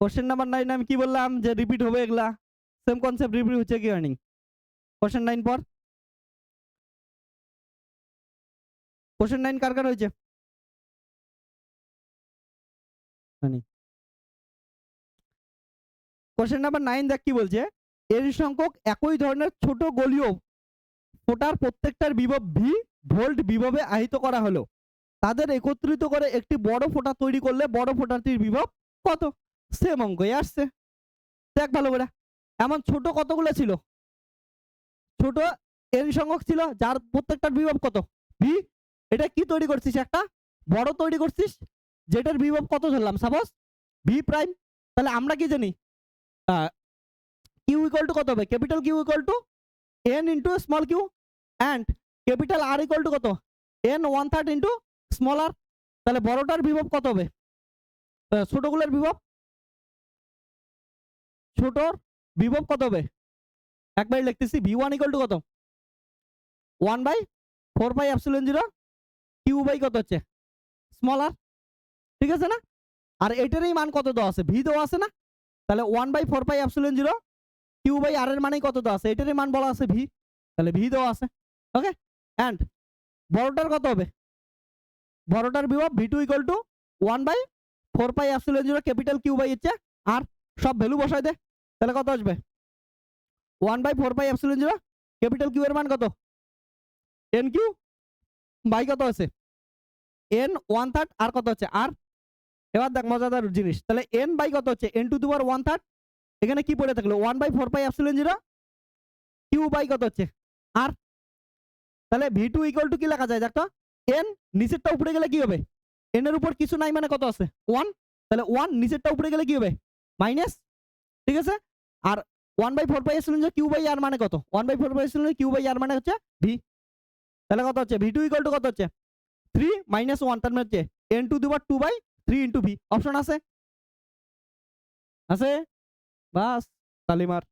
কোশ্চেন নাম্বার 9 আমি কি বললাম যে রিপিট হবে এগুলা, সেম কনসেপ্ট রিপিট হচ্ছে কি আর্নিং। কোশ্চেন 9 পর। কোশ্চেন 9 কার কার হয়েছে জানি। কোশ্চেন নাম্বার 9 দেখ কি বলছে, এর সংখ্যক একই ধরনের ছোট গোলীয় ফোটার প্রত্যেকটার বিভব ভি ভোল্ট বিভবে আহিত করা হলো, তাদের একত্রিত করে একটি বড় ফোঁটা তৈরি করলে বড় ফোঁটাটির বিভব কত। সেম অঙ্কই আসছে, দেখ ভালো করে। এমন ছোট কতগুলো ছিল, ছোট এন সংখ্যক ছিল যার প্রত্যেকটার বিভব কত ভি। এটা কি তৈরি করছিস, একটা বড় তৈরি করছিস যেটার বিভব কত ধরলাম সাপোজ ভি প্রাইম। তাহলে আমরা কি জানি কিউ ইকুয়াল টু কত হবে, capital q equal to n into small q, and capital r equal to কত এন 1/3 ইন্টু স্মল আর। তাহলে বড়টার বিভব কত হবে, ছোটগুলোর বিভব, ছোটর বিভব কত হবে, একবার লিখতেছি ভি ওয়ান ইকুয়াল টু কত 1/4πε0 কিউ বাই কত হচ্ছে স্মল আর, ঠিক আছে না। আর এটারই মান কত দেওয়া আছে, ভি দেওয়া আছে না। তাহলে 1/4πε0 কিউ বাই আর এর মানেই কত দেওয়া আছে, এটারই মান বলা আছে ভি, তাহলে ভি দেওয়া আছে। ওকে, অ্যান্ড বড়টার কত হবে, বড়টার বিভব V two equal to 1/4πε0 capital Q by হচ্ছে আর, সব ভ্যালু বসাই দে। তাহলে কত আসবে 1/4πε0 ক্যাপিটাল কিউ এর মান কত এন কিউ বাই কত আছে এন 1/3 আর কত হচ্ছে আর। এবার দেখ মজাদার জিনিস, তাহলে এন বাই কত হচ্ছে এন টু দি পাওয়ার 1/3, এখানে কি পড়ে থাকলো 1/4πε0 কিউ বাই কত হচ্ছে আর। তাহলে ভি টু ইকুয়াল টু কি লেখা যায় দেখো, এন নিচেরটা উপরে গেলে কি হবে, এন এর উপর কিছু নাই মানে কত আছে 1, তাহলে 1 নিচেরটা উপরে গেলে কি হবে মাইনাস, ঠিক আছে। আর 1/4πε0 কিউ বাই আর মানে কত, 1/4πε0 কিউ বাই আর মানে হচ্ছে ভি। তাহলে কত হচ্ছে ভি টু ইকুয়াল টু কত হচ্ছে 3 - 1, তার মানে হচ্ছে N two the power 2/3 into V. Option আছে আছে বাস, তালিমার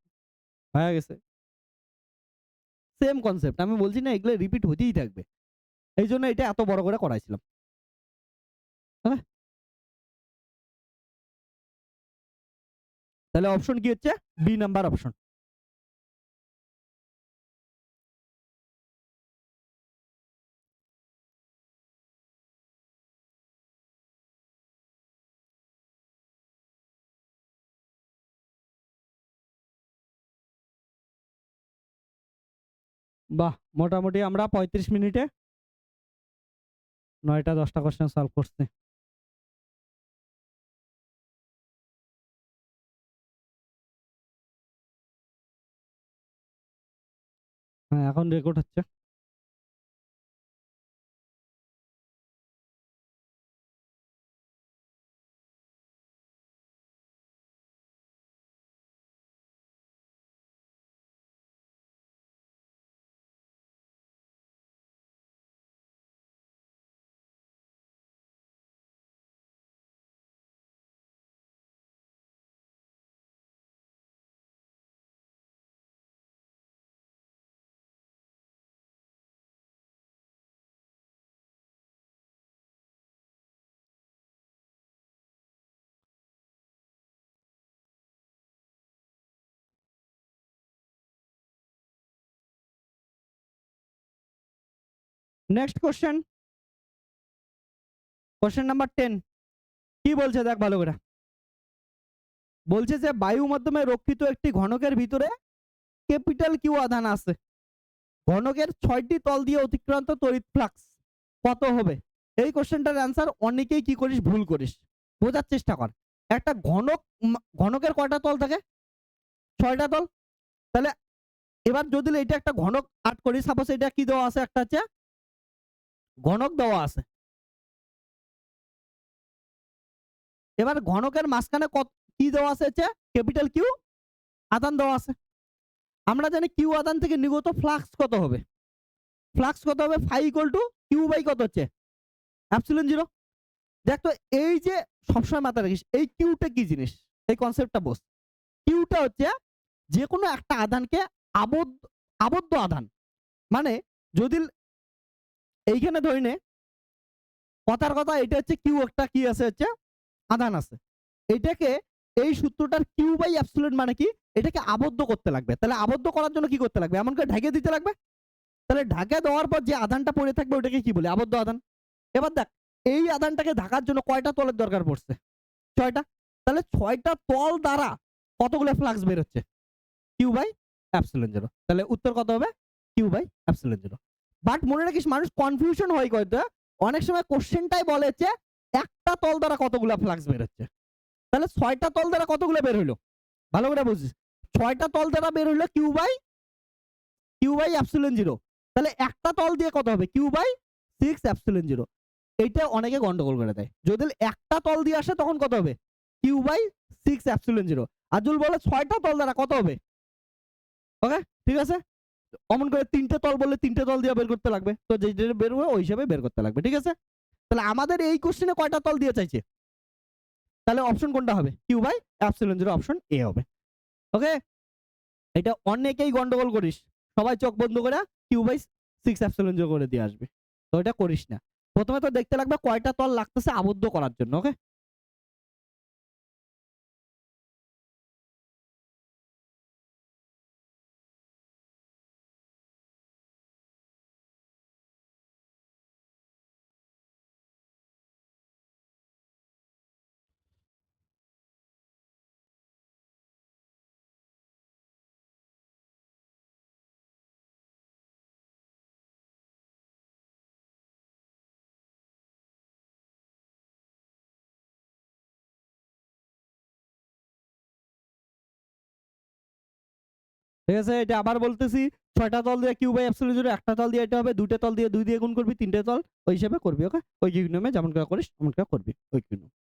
হয়ে গেছে। সেম কনসেপ্ট, আমি বলছি না এগুলো রিপিট হতেই থাকবে, এই জন্য এটা এত বড় করে করাইছিলাম। হ্যাঁ তাহলে অপশন কি হচ্ছে বি নাম্বার অপশন। বাহ, মোটামুটি আমরা 35 মিনিটে 9টা 10টা কোশ্চেন সলভ করছি। হ্যাঁ এখন রেকর্ড হচ্ছে। নেক্সট কোশ্চেন, কোশ্চেন নাম্বার 10 কি বলছে দেখ ভালো করে। বলছে যে বায়ু মাধ্যমে রক্ষিত একটি ঘনকের ভিতরে ক্যাপিটাল কিউ আধান আছে। ঘনকের 6টি তল দিয়ে অতিক্রান্ত তড়িৎ ফ্লাক্স কত হবে? এই কোশ্চেনটার অ্যান্সার অনেকেই কি করিস, ভুল করিস। বোঝার চেষ্টা কর। একটা ঘনকের কয়টা তল থাকে? 6টা তল। তাহলে এবার যদি এটা একটা ঘনক আট করি, সাপোজ এটা কি দেওয়া আছে, একটা হচ্ছে ঘনক দেওয়া আছে। এবার ঘনকের মাঝখানে কি দেওয়া আছে, হচ্ছে ক্যাপিটাল কিউ আধান দেওয়া আছে। আমরা জানি কিউ আধান থেকে নির্গত ফ্লাক্স কত হবে? ফ্লাক্স কত হবে? Phi equal to q by কত হচ্ছে? Epsilon zero. দেখ তো, এই যে সবসময় মাথায় রাখিস, এই কিউটা কি জিনিস, এই কনসেপ্টটা বোঝ। কিউটা হচ্ছে যে কোনো একটা আধানকে আবদ্ধ আধান, মানে যদি এইখানে ধরে নে, কথার কথা এটা হচ্ছে কিউ, একটা কি আছে হচ্ছে আধান আছে, এটাকে এই সূত্রটার কিউ বাই এপসিলন মানে কি, এটাকে আবদ্ধ করতে লাগবে। তাহলে আবদ্ধ করার জন্য কি করতে লাগবে? এমন করে ঢেকে দিতে লাগবে। তাহলে ঢাকা দেওয়ার পর যে আধানটা পড়ে থাকবে ওটাকে কি বলে? আবদ্ধ আধান। এবার দেখ, এই আধানটাকে ঢাকার জন্য কয়টা তলের দরকার পড়ছে? 6টা। তাহলে 6টা তল দ্বারা কতগুলো ফ্লাক্স বের হচ্ছে? Q by epsilon zero. তাহলে উত্তর কত হবে? Q by epsilon zero. But মনে রাখিস, মানুষ কনফিউশন হয় কয়টা, অনেক সময় কোশ্চেনটাই বলে যে একটা তল দ্বারা কতগুলো ফ্লাক্স বের হচ্ছে। তাহলে 6টা তল দ্বারা কতগুলো বের হইলো? ভালো করে বুঝিস, 6টা তল দ্বারা বের হইলো কিউ বাই এপসিলন জিরো। তাহলে একটা তল দিয়ে কত হবে? Q by 6 epsilon zero. এইটা অনেকে গন্ডগোল করে দেয়। যদি একটা তল দিয়ে আসে তখন কত হবে? Q by 6 epsilon zero. আজুল বলে 6টা তল দ্বারা কত হবে? ওকে, ঠিক আছে। অমন করে 3টে তল বললে 3টে তল দিয়ে বের করতে লাগবে, তো যেটা বের হবে ওই হিসাবে বের করতে লাগবে, ঠিক আছে। তাহলে আমাদের এই কোশ্চেনে কয়টা তল দিয়ে চাইছে? তাহলে অপশন কোনটা হবে? Q by epsilon zero, option a হবে। ওকে, এটা অনেকেই গন্ডগোল করিস, সবাই চোখ বন্ধ করে কিউ বাই 6 এপসিলন জিরো করে দিয়ে আসবে, তো এটা করিস না। প্রথমে তো দেখতে লাগবে কয়টা তল লাগতেছে আবদ্ধ করার জন্য। ওকে, ঠিক আছে, এটা আবার বলতেছি, 6টা তল দিয়ে কিউ বাই এপসিলন জিরো, একটা তল দিয়ে এটা হবে, 2টে তল দিয়ে 2 দিয়ে গুণ করবি, 3টে তল ওই হিসাবে করবি। ওকে, ওই নিয়মে যেমন করে করিস তেমন করে করবি, ওই নিয়ম।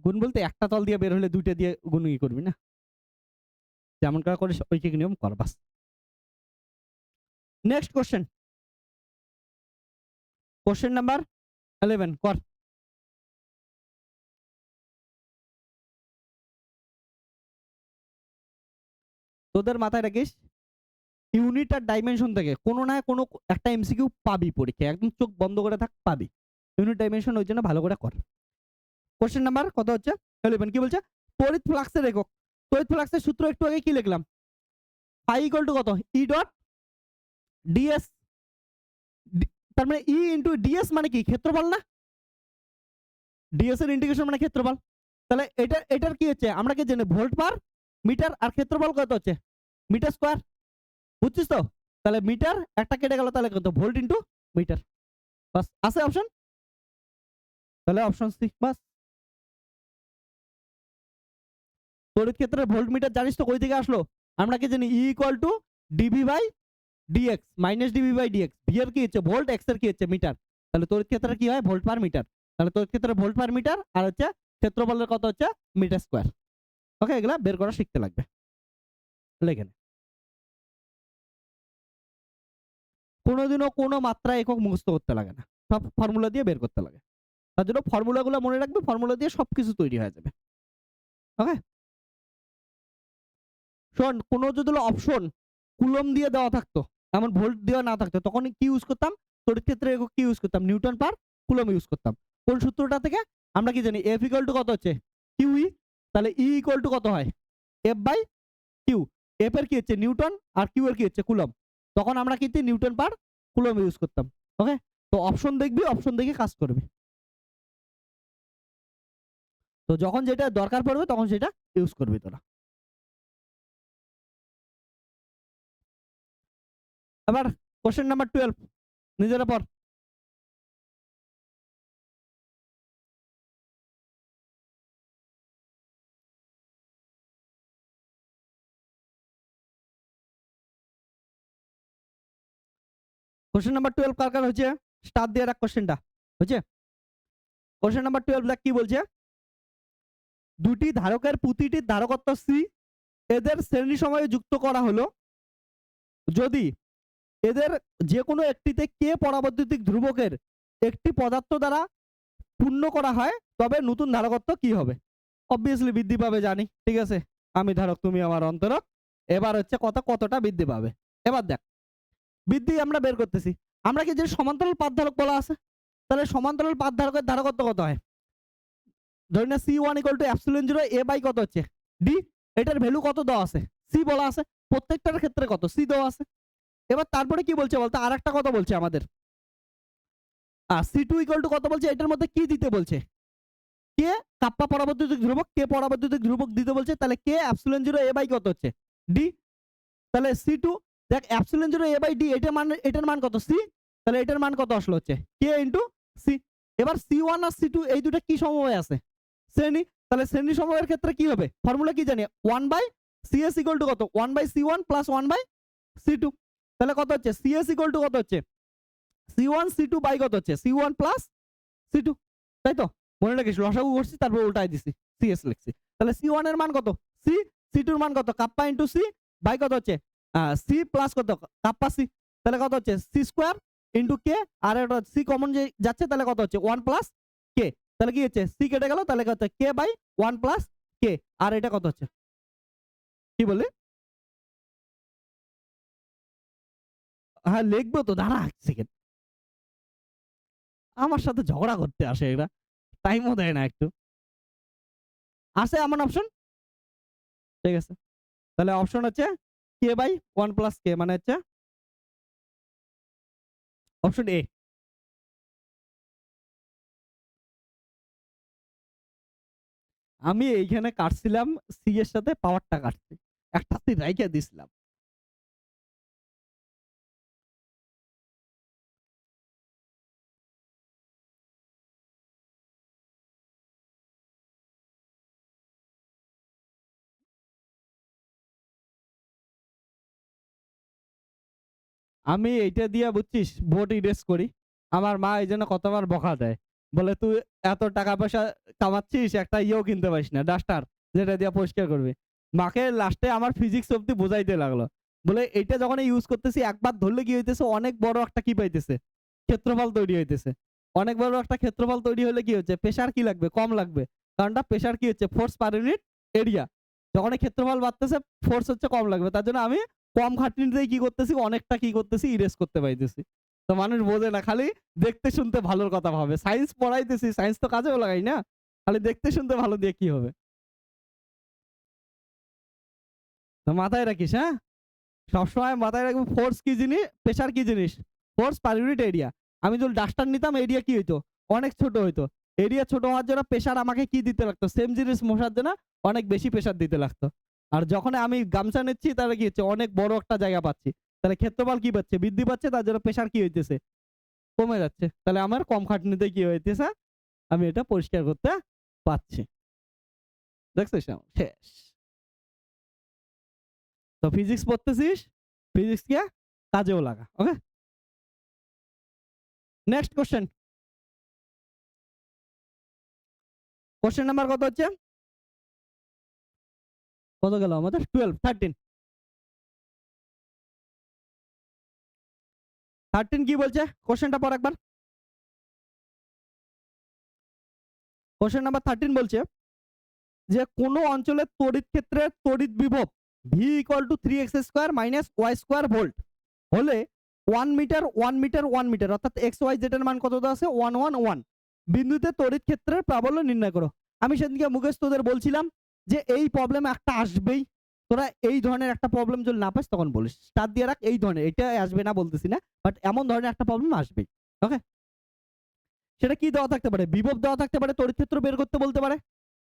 গুণ বলতে একটা তল দিয়ে বের হলে 2টে দিয়ে গুণ কি করবি না, যেমন করে করিস ঐকিক নিয়ম কর, বাস। নেক্সট কোশ্চেন, কোশ্চেন নাম্বার 11 কর। তোদের মাথায় রাখিস, ইউনিট আর ডাইমেনশন থেকে কোনো না কোনো একটা এমসিকিউ পাবি পরীক্ষায়, একদম চোখ বন্ধ করে থাক, পাবি। ইউনিট ডাইমেনশন ওই জন্য ভালো করে কর। কোশ্চেন নাম্বার কত হচ্ছে? 11 কি বলছে? তড়িৎ ফ্লাক্সের একক। তড়িৎ ফ্লাক্সের সূত্র একটু আগে কি লিখলাম? ফাই ইকুয়াল টু কত? E dot DS. তার মানে ই ইনটু ডিএস মানে কি? ক্ষেত্রফল না? ডিএস এর ইন্টিগ্রেশন মানে ক্ষেত্রফল। তাহলে এটার কি হচ্ছে? আমরা কি জানি ভোল্ট পার মিটার, আর ক্ষেত্রফল কত হচ্ছে? Metre square. বুঝছিস তো? তাহলে মিটার একটা কেটে গেল, তাহলে কত? Volt into metre. বাস, আছে অপশন, তাহলে অপশন সি বাস। তড়িৎ ক্ষেত্রের ভোল্ট মিটার জানিস তো কই থেকে আসলো? আমরা কি জানি e equal to dv by dx minus dv by dx. V এর কি হচ্ছে ভোল্ট, এক্স এর কি হচ্ছে মিটার। তাহলে তড়িৎ ক্ষেত্রে কি হয়? Volt per metre. তাহলে তড়িৎ ক্ষেত্রে ভোল্ট পার মিটার, আর হচ্ছে ক্ষেত্রফলের কত হচ্ছে? Metre square. ওকে, এগুলা বের করা শিখতে লাগবে। লেখেন, কোনোদিনও কোনো মাত্রা একক মুখস্থ করতে লাগে না, সব ফর্মুলা দিয়ে বের করতে লাগে। তার জন্য ফর্মুলাগুলো মনে রাখবে, ফর্মুলা দিয়ে সবকিছু তৈরি হয়ে যাবে। ওকে, শোন, কোনো যদি অপশন কুলম দিয়ে দেওয়া থাকতো, এমন ভোল্ট দেওয়া না থাকতো, তখন কি ইউজ করতাম? তড়িৎ ক্ষেত্রে একক কি ইউজ করতাম? নিউটন পার কুলম ইউজ করতাম। কোন সূত্রটা থেকে? আমরা কি জানি এফ ইকুয়াল টু কত হচ্ছে? কিউই। তাহলে ই ইকুয়াল টু কত হয়? F by Q. এফ এর কি হচ্ছে? নিউটন, আর কিউ এর কি হচ্ছে? কুলম। তখন আমরা কিন্তু নিউটন পার কুলম ইউজ করতাম। ওকে, তো অপশন দেখবি, অপশন দেখে কাজ করবি। তো যখন যেটা দরকার পড়বে তখন সেটা ইউজ করবি তোরা। এবার কোশ্চেন নাম্বার 12 নিজেরা পড়। কোশ্চেন নাম্বার 12 কার কার হচ্ছে? স্টার দিয়ে রাখ কোশ্চেনটা, হচ্ছে? কোশ্চেন নাম্বার 12 দেখ কি বলছে, দুটি ধারকের প্রতিটির ধারকত্ব সি, এদের শ্রেণী সময়ে যুক্ত করা হলো যদি এদের যে কোনো একটিতে কে পরাবৈদ্যুতিক ধ্রুবকের একটি পদার্থ দ্বারা পূর্ণ করা হয়, তবে নতুন ধারকত্ব কি হবে? অবভিয়াসলি বৃদ্ধি পাবে জানি, ঠিক আছে? আমি ধারক, তুমি আমার অন্তরক। এবার হচ্ছে কতটা বৃদ্ধি পাবে। এবার দেখ, বৃদ্ধি আমরা বের করতেছি। আমরা কি যে সমান্তরাল পাত ধারক বলা আছে, তাহলে সমান্তরাল পাত ধারকের ধারকত্ব কত হয়? ধরি না C1 = ε0 a বাই কত হচ্ছে d, এটার ভ্যালু কত দেওয়া আছে? c বলা আছে, প্রত্যেকটার ক্ষেত্রে কত c দেওয়া আছে। এবার তারপরে কি বলছে বলতো, আরেকটা কথা বলছে আমাদের, C2 = কত বলছে, এটার মধ্যে কি দিতে বলছে? কে কাপ্পা পরাবৈদ্যুতিক ধ্রুবক, কে পরাবৈদ্যুতিক ধ্রুবক দিতে বলছে, তাহলে কে ε0 a বাই কত হচ্ছে d। তাহলে C2 দেখ ε0 a বাই d, এটার মান কত? c। তাহলে এটার মান কত আসলো? হচ্ছে k ইনটু c। এবার C1 আর C2 এই দুটো কি সমবায় আছে? শ্রেণী। তাহলে শ্রেণী সমবায়ের ক্ষেত্রে কি হবে? ফর্মুলা কি জানি, 1/CS = কত? 1/C1 plus 1/C2। তাহলে কত হচ্ছে? CS = কত হচ্ছে? C1 C2 বাই কত হচ্ছে? C1 প্লাস C2, তাই তো? মনে রাখিস, লসাগু করছি তারপর উল্টাই দিছি, CS লিখছি। তাহলে C1 এর মান কত? C, C2 এর মান কত? কাপ্পা ইনটু C বাই কত হচ্ছে? C প্লাস কত? Kappa C। তাহলে কত হচ্ছে? C স্কয়ার ইনটু K, আর এটা C কমন যে যাচ্ছে, তাহলে কত হচ্ছে? 1 প্লাস K। তাহলে কি হচ্ছে? C কেটে গেল, তাহলে কত? K by 1 plus K। আর এটা কত হচ্ছে? কি বলি? হ্যাঁ লিখবো তো, দাঁড়া এক সেকেন্ড। আমার সাথে ঝগড়া করতে আসে এরা, টাইমও দেয় না একটু। আছে এমন অপশন? ঠিক আছে, তাহলে অপশন হচ্ছে K বাই 1 প্লাস K, মানে হচ্ছে অপশন এ। আমি এইখানে কাটছিলাম সি এর সাথে পাওয়ারটা কাটছি, একটা সি রাইখা দিছিলাম। আমি এইটা দিয়া বুঝছিস ভোট ইরেজ করি। আমার মা এই জন্য কতবার বকা দেয়, বলে তুই এত টাকা পয়সা কামাচ্ছিস, একটা ইয়েও কিনতে পারিস না, ডাস্টার যেটা দিয়া পরিষ্কার করবি। মাকে লাস্টে আমার ফিজিক্স অব্দি বোঝাইতে লাগলো, বলে এইটা যখন ইউজ করতেছি একবার ধরলে কি হইতেছে, অনেক বড় একটা কি পাইতেছে, ক্ষেত্রফল তৈরি হইতেছে। অনেক বড় একটা ক্ষেত্রফল তৈরি হলে কি হচ্ছে, প্রেসার কি লাগবে? কম লাগবে, কারণটা প্রেসার কি হচ্ছে, ফোর্স পার ইউনিট এরিয়া। যখন ক্ষেত্রফল বাড়তেছে ফোর্স হচ্ছে কম লাগবে, তার জন্য আমি কম খাটনিতেই কি করতেছি, অনেকটা কি করতেছি, ইরেজ করতে পাইতেছি। তো মানুষ বোঝে না, খালি দেখতে শুনতে ভালোর কথা ভাবে। সায়েন্স পড়াইতেছি, সায়েন্স তো কাজেও লাগাই না, খালি দেখতে শুনতে ভালো দিয়ে কি হবে? তো মাথায় রাখিস, হ্যাঁ, সবসময় মাথায় রাখবো ফোর্স কি জিনিস, প্রেসার কি জিনিস, ফোর্স পার ইউনিট এরিয়া। আমি যদি ডাস্টার নিতাম, এরিয়া কি হইতো, অনেক ছোট হইতো। এরিয়া ছোট হওয়ার জন্য প্রেসার আমাকে কি দিতে লাগতো, সেম জিনিস মশার জন্য অনেক বেশি প্রেসার দিতে লাগতো। আর যখন আমি গামছা নিচ্ছি, তাহলে কি হচ্ছে, অনেক বড় একটা জায়গা পাচ্ছি, তাহলে ক্ষেত্রফল কি পাচ্ছে, বৃদ্ধি পাচ্ছে, তার জন্য প্রেসার কি হইতেছে, কমে যাচ্ছে। তাহলে আমার কম খাটনিতে কি হইতেছে, আমি এটা পরিষ্কার করতে পারছি। দেখছিস শেষ। তো ফিজিক্স পড়তেছিস, ফিজিক্সকে কাজেও লাগা। ওকে, নেক্সট কোশ্চেন। কোশ্চেন নাম্বার কত হচ্ছে, কত গেল আমাদের? 12, 13 কি বলছে কোশ্চেনটা পর একবার। কোশ্চেন নাম্বার 13 বলছে যে কোন অঞ্চলের তড়িৎ ক্ষেত্রের তড়িৎ বিভব V = 3x² - y² ভোল্ট হলে 1 মিটার 1 মিটার 1 মিটার, অর্থাৎ XY Z এর মান কত দেওয়া আছে? 1 1 1 বিন্দুতে তড়িৎ ক্ষেত্রের প্রাবল্য নির্ণয় করো। আমি সেদিনকে মুকেশ তোদের বলছিলাম যে এই প্রবলেম একটা আসবেই, তোরা এই ধরনের একটা প্রবলেম যদি না পাস তখন বলিস, স্টার দিয়ে রাখ। এই ধরনের, এটা আসবে না বলতেছি না, বাট এমন ধরনের একটা প্রবলেম আসবেই। ওকে, সেটা কি দেওয়া থাকতে পারে? বিভব দেওয়া থাকতে পারে, তড়িৎ ক্ষেত্র বের করতে বলতে পারে,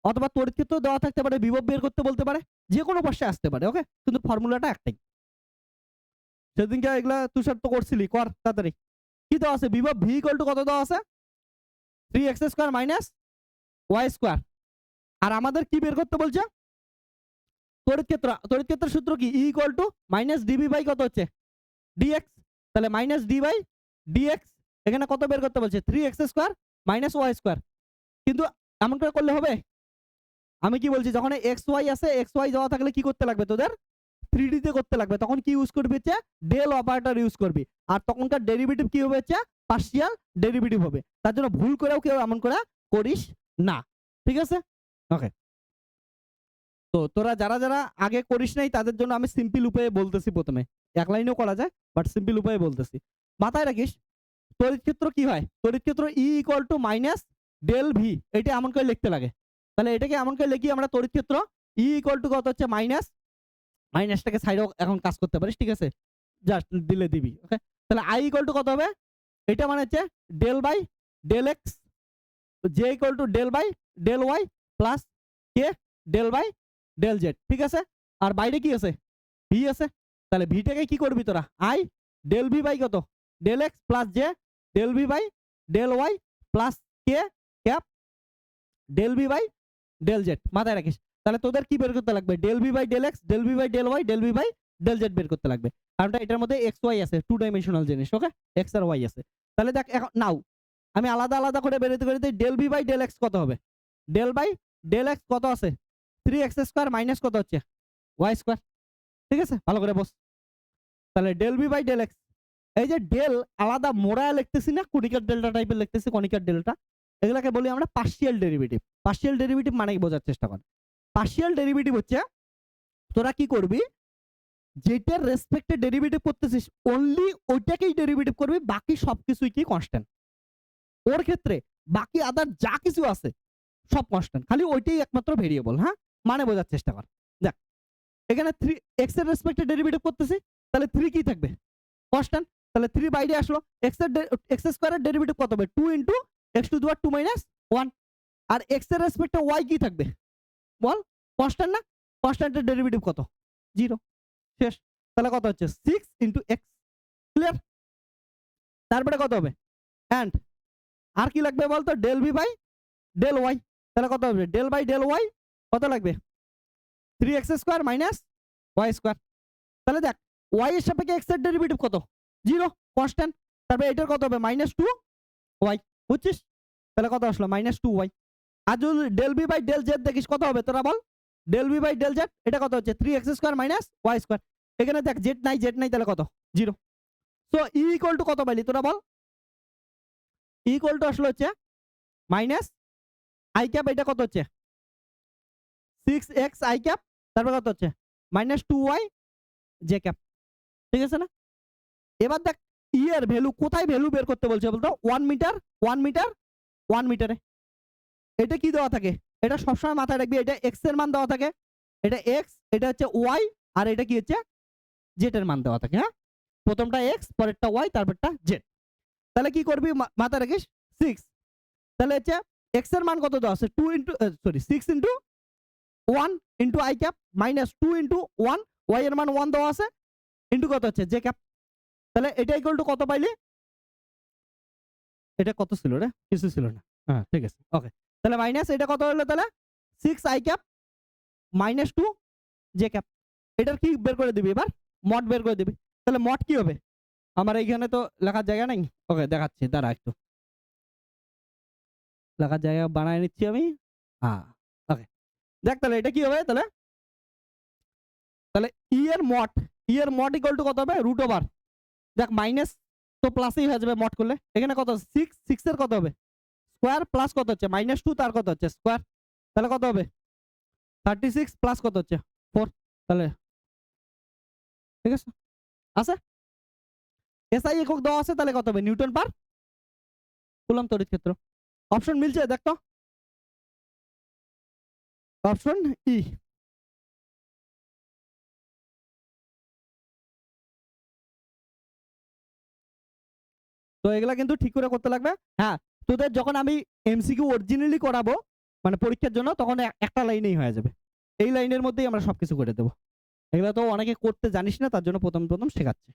অথবা তড়িৎ ক্ষেত্র দেওয়া থাকতে পারে, বিভব বের করতে বলতে পারে, যে কোনো পাশে আসতে পারে। ওকে, কিন্তু ফর্মুলাটা একটাই। সেদিনকে এগুলা তুষার তো করছিলি, কর তাড়াতাড়ি। কি দেওয়া আছে? বিভব ভি ইকুয়াল টু কত দেওয়া আছে? 3x square minus y square. আর আমাদের কি বের করতে বলছে? তড়িৎ ক্ষেত্র। তড়িৎ ক্ষেত্রের সূত্র কি? E equal to minus dv by কত হচ্ছে? dx। তাহলে মাইনাস ডি বাই dx, এখানে কত বের করতে বলছে? 3x square minus y square. কিন্তু এমন করে করলে হবে? আমি কি বলছি, যখন এক্স ওয়াই আছে, এক্স ওয়াই দেওয়া থাকলে কি করতে লাগবে তোদের? 3D তে করতে লাগবে। তখন কি ইউজ করবি হচ্ছে? ডেল অপারেটর ইউজ করবি। আর তখনকার ডেরিভেটিভ কি হবে হচ্ছে? পার্শিয়াল ডেরিভেটিভ হবে। তার জন্য ভুল করেও কেউ এমন করে করিস না, ঠিক আছে? ওকে, তো তোরা যারা যারা আগে করিস নাই তাদের জন্য আমি সিম্পল উপায়ে বলতেছি। প্রথমে এক লাইনেও করা যায়, বাট সিম্পল উপায়ে বলতেছি। মাথায় রাখিস, তড়িৎ ক্ষেত্র কি হয়? তড়িৎ ক্ষেত্র E equal to minus del v, এটা এমন করে লিখতে লাগে। তাহলে এটাকে এমন করে লিখি আমরা, তড়িৎ ক্ষেত্র E ইকুয়াল টু কত হচ্ছে? মাইনাস, মাইনাসটাকে সাইডেও এখন কাজ করতে পারিস, ঠিক আছে? জাস্ট দিলে দিবি, ওকে? তাহলে I ইকুয়াল টু কত হবে? এটা মানে হচ্ছে del by del x, j equal to del by del y plus k del by del z, ঠিক আছে? আর বাইরে কি আছে? ভি আছে। তাহলে ভিটাকে কি করবি তোরা? আই ডেল ভি বাই কত? Del x plus j del v by del y plus k cap del v by del z. মাথায় রাখিস। তাহলে তোদের কি বের করতে লাগবে? Del v by del x, del v by del y, del v by del z বের করতে লাগবে। কারণ এটার মধ্যে এক্স ওয়াই আছে, 2 ডাইমেনশনাল জিনিস, ওকে? এক্স আর ওয়াই আছে। তাহলে দেখ এখন নাও আমি আলাদা আলাদা করে বেরোতে করে দিই। Del v by del x কত হবে? ডেল বাই ডেল এক্স কত আছে? 3x স্কয়ার মাইনাস কত হচ্ছে? y স্কয়ার, ঠিক আছে? ভালো করে বস। তাহলে del v by del x, এই যে ডেল আলাদা মোড়ায় লিখতেছি না, কনিকার ডেল্টা টাইপের লিখতেছি, কনিকার ডেল্টা, এগুলাকে বলি আমরা পার্শিয়াল ডেরিভেটিভ। পার্শিয়াল ডেরিভেটিভ মানে কি বোঝার চেষ্টা কর। পার্শিয়াল ডেরিভেটিভ হচ্ছে তোরা কি করবি, যেটার রেসপেক্টে ডেরিভেটিভ করতেছিস অনলি ওইটাকেই ডেরিভেটিভ করবি, বাকি সবকিছুই কি কনস্ট্যান্ট। ওর ক্ষেত্রে বাকি আদার যা কিছু আছে সব কনস্ট্যান্ট, খালি ওইটাই একমাত্র ভেরিয়েবল। হ্যাঁ, মানে বোঝার চেষ্টা কর। দেখ এখানে 3 এক্স এর রেসপেক্টে ডেরিভেটিভ করতেছি, তাহলে 3 কি থাকবে? কনস্ট্যান্ট। তাহলে 3 বাইরে আসলো। এক্স স্কয়ারের ডেরিভেটিভ কত হবে? 2 into x to the power 2 minus 1। আর এক্স এর রেসপেক্টে y কি থাকবে বল? কনস্ট্যান্ট না? কনস্ট্যান্টের ডেরিভেটিভ কত? 0। শেষ। তাহলে কত হচ্ছে? 6 ইনটু x। ক্লিয়ার? তারপরে কত হবে? এন্ড আর কি লাগবে বলতো? Del v by del y. তাহলে কত হবে? ডেল বাই ডেল ওয়াই কত লাগবে? 3x square minus y square. তাহলে দেখ y এর সাপেক্ষে x এর ডেরিভেটিভ কত? 0, কনস্ট্যান্ট। তারপরে এটার কত হবে? -2y। বুঝছিস? তাহলে কত আসলো? -2y। আর যদি del B by del Z দেখিস কত হবে তোরা বল? Del B by del Z এটা কত হচ্ছে? 3x square minus y square. এখানে দেখ জেড নাই, জেড নাই, তাহলে কত? 0। সো E ইকুয়াল টু কত পাইলি তোরা বল? E ইকুয়াল টু আসলে হচ্ছে মাইনাস i ক্যাপ, এটা কত হচ্ছে? 6x i ক্যাপ, তারপর কত হচ্ছে? -2y j ক্যাপ, ঠিক আছে না? এবার দেখ ই এর ভ্যালু কোথায় ভ্যালু বের করতে বলছে বলতো? 1 মিটার 1 মিটার 1 মিটারে। এটা কি দেওয়া থাকে? এটা সবসময় মাথায় রাখবি, এটা x এর মান দেওয়া থাকে, এটা x, এটা হচ্ছে y, আর এটা কি হচ্ছে? z এর মান দেওয়া থাকে। হ্যাঁ, প্রথমটা x, পরেরটা y, তারপরটা z। তাহলে কি করবি মাথায় রাখিস? 6। তাহলে হচ্ছে x এর মান কত দেওয়া আছে? 2 into 6 into 1 into i cap minus 2 into 1, y এর মান 1 দেওয়া আছে, ইনটু কত হচ্ছে? j cap. তাহলে এটা ইকুয়াল টু কত পাইলি? এটা কত ছিল রে? কিছু ছিল না। হ্যাঁ, ঠিক আছে, ওকে। তাহলে মাইনাস এটা কত হলো তাহলে? 6 i cap minus 2 j cap. এটার কি বের করে দিবি এবার? মড বের করে দিবি। তাহলে মড কি হবে? আমার এইখানে তো লেখার জায়গা নাই। ওকে, দেখাচ্ছি, দাঁড়া একটু লেখার জায়গা বানায় নিচ্ছি আমি। হ্যাঁ, ওকে। দেখ তাহলে এটা কি হবে? তাহলে তাহলে ই এর মড ইকুয়াল টু কত হবে? রুট ওভার, দেখ মাইনাস তো প্লাসই হয়ে যাবে মড করলে। এখানে কত? 6 এর কত হবে? স্কয়ার প্লাস কত হচ্ছে? -2, তার কত হচ্ছে? স্কয়ার। তাহলে কত হবে? 36 প্লাস কত হচ্ছে? 4। তাহলে ঠিক আছে, আছে এসআই একক দেওয়া আছে, তাহলে কত হবে? নিউটন পার কুলম্ব তড়িৎ ক্ষেত্র। অপশন মিলছে দেখ তো, অপশন ই। তো এগুলা কিন্তু ঠিক করে করতে লাগবে। হ্যাঁ, তোদের যখন আমি এমসিকিউ অরিজিনালি করাবো মানে পরীক্ষার জন্য, তখন একটা লাইনেই হয়ে যাবে। এই লাইনের মধ্যেই আমরা সবকিছু করে দেবো। এগুলা তো অনেকে করতে জানিস না, তার জন্য প্রথম প্রথম শেখাচ্ছি।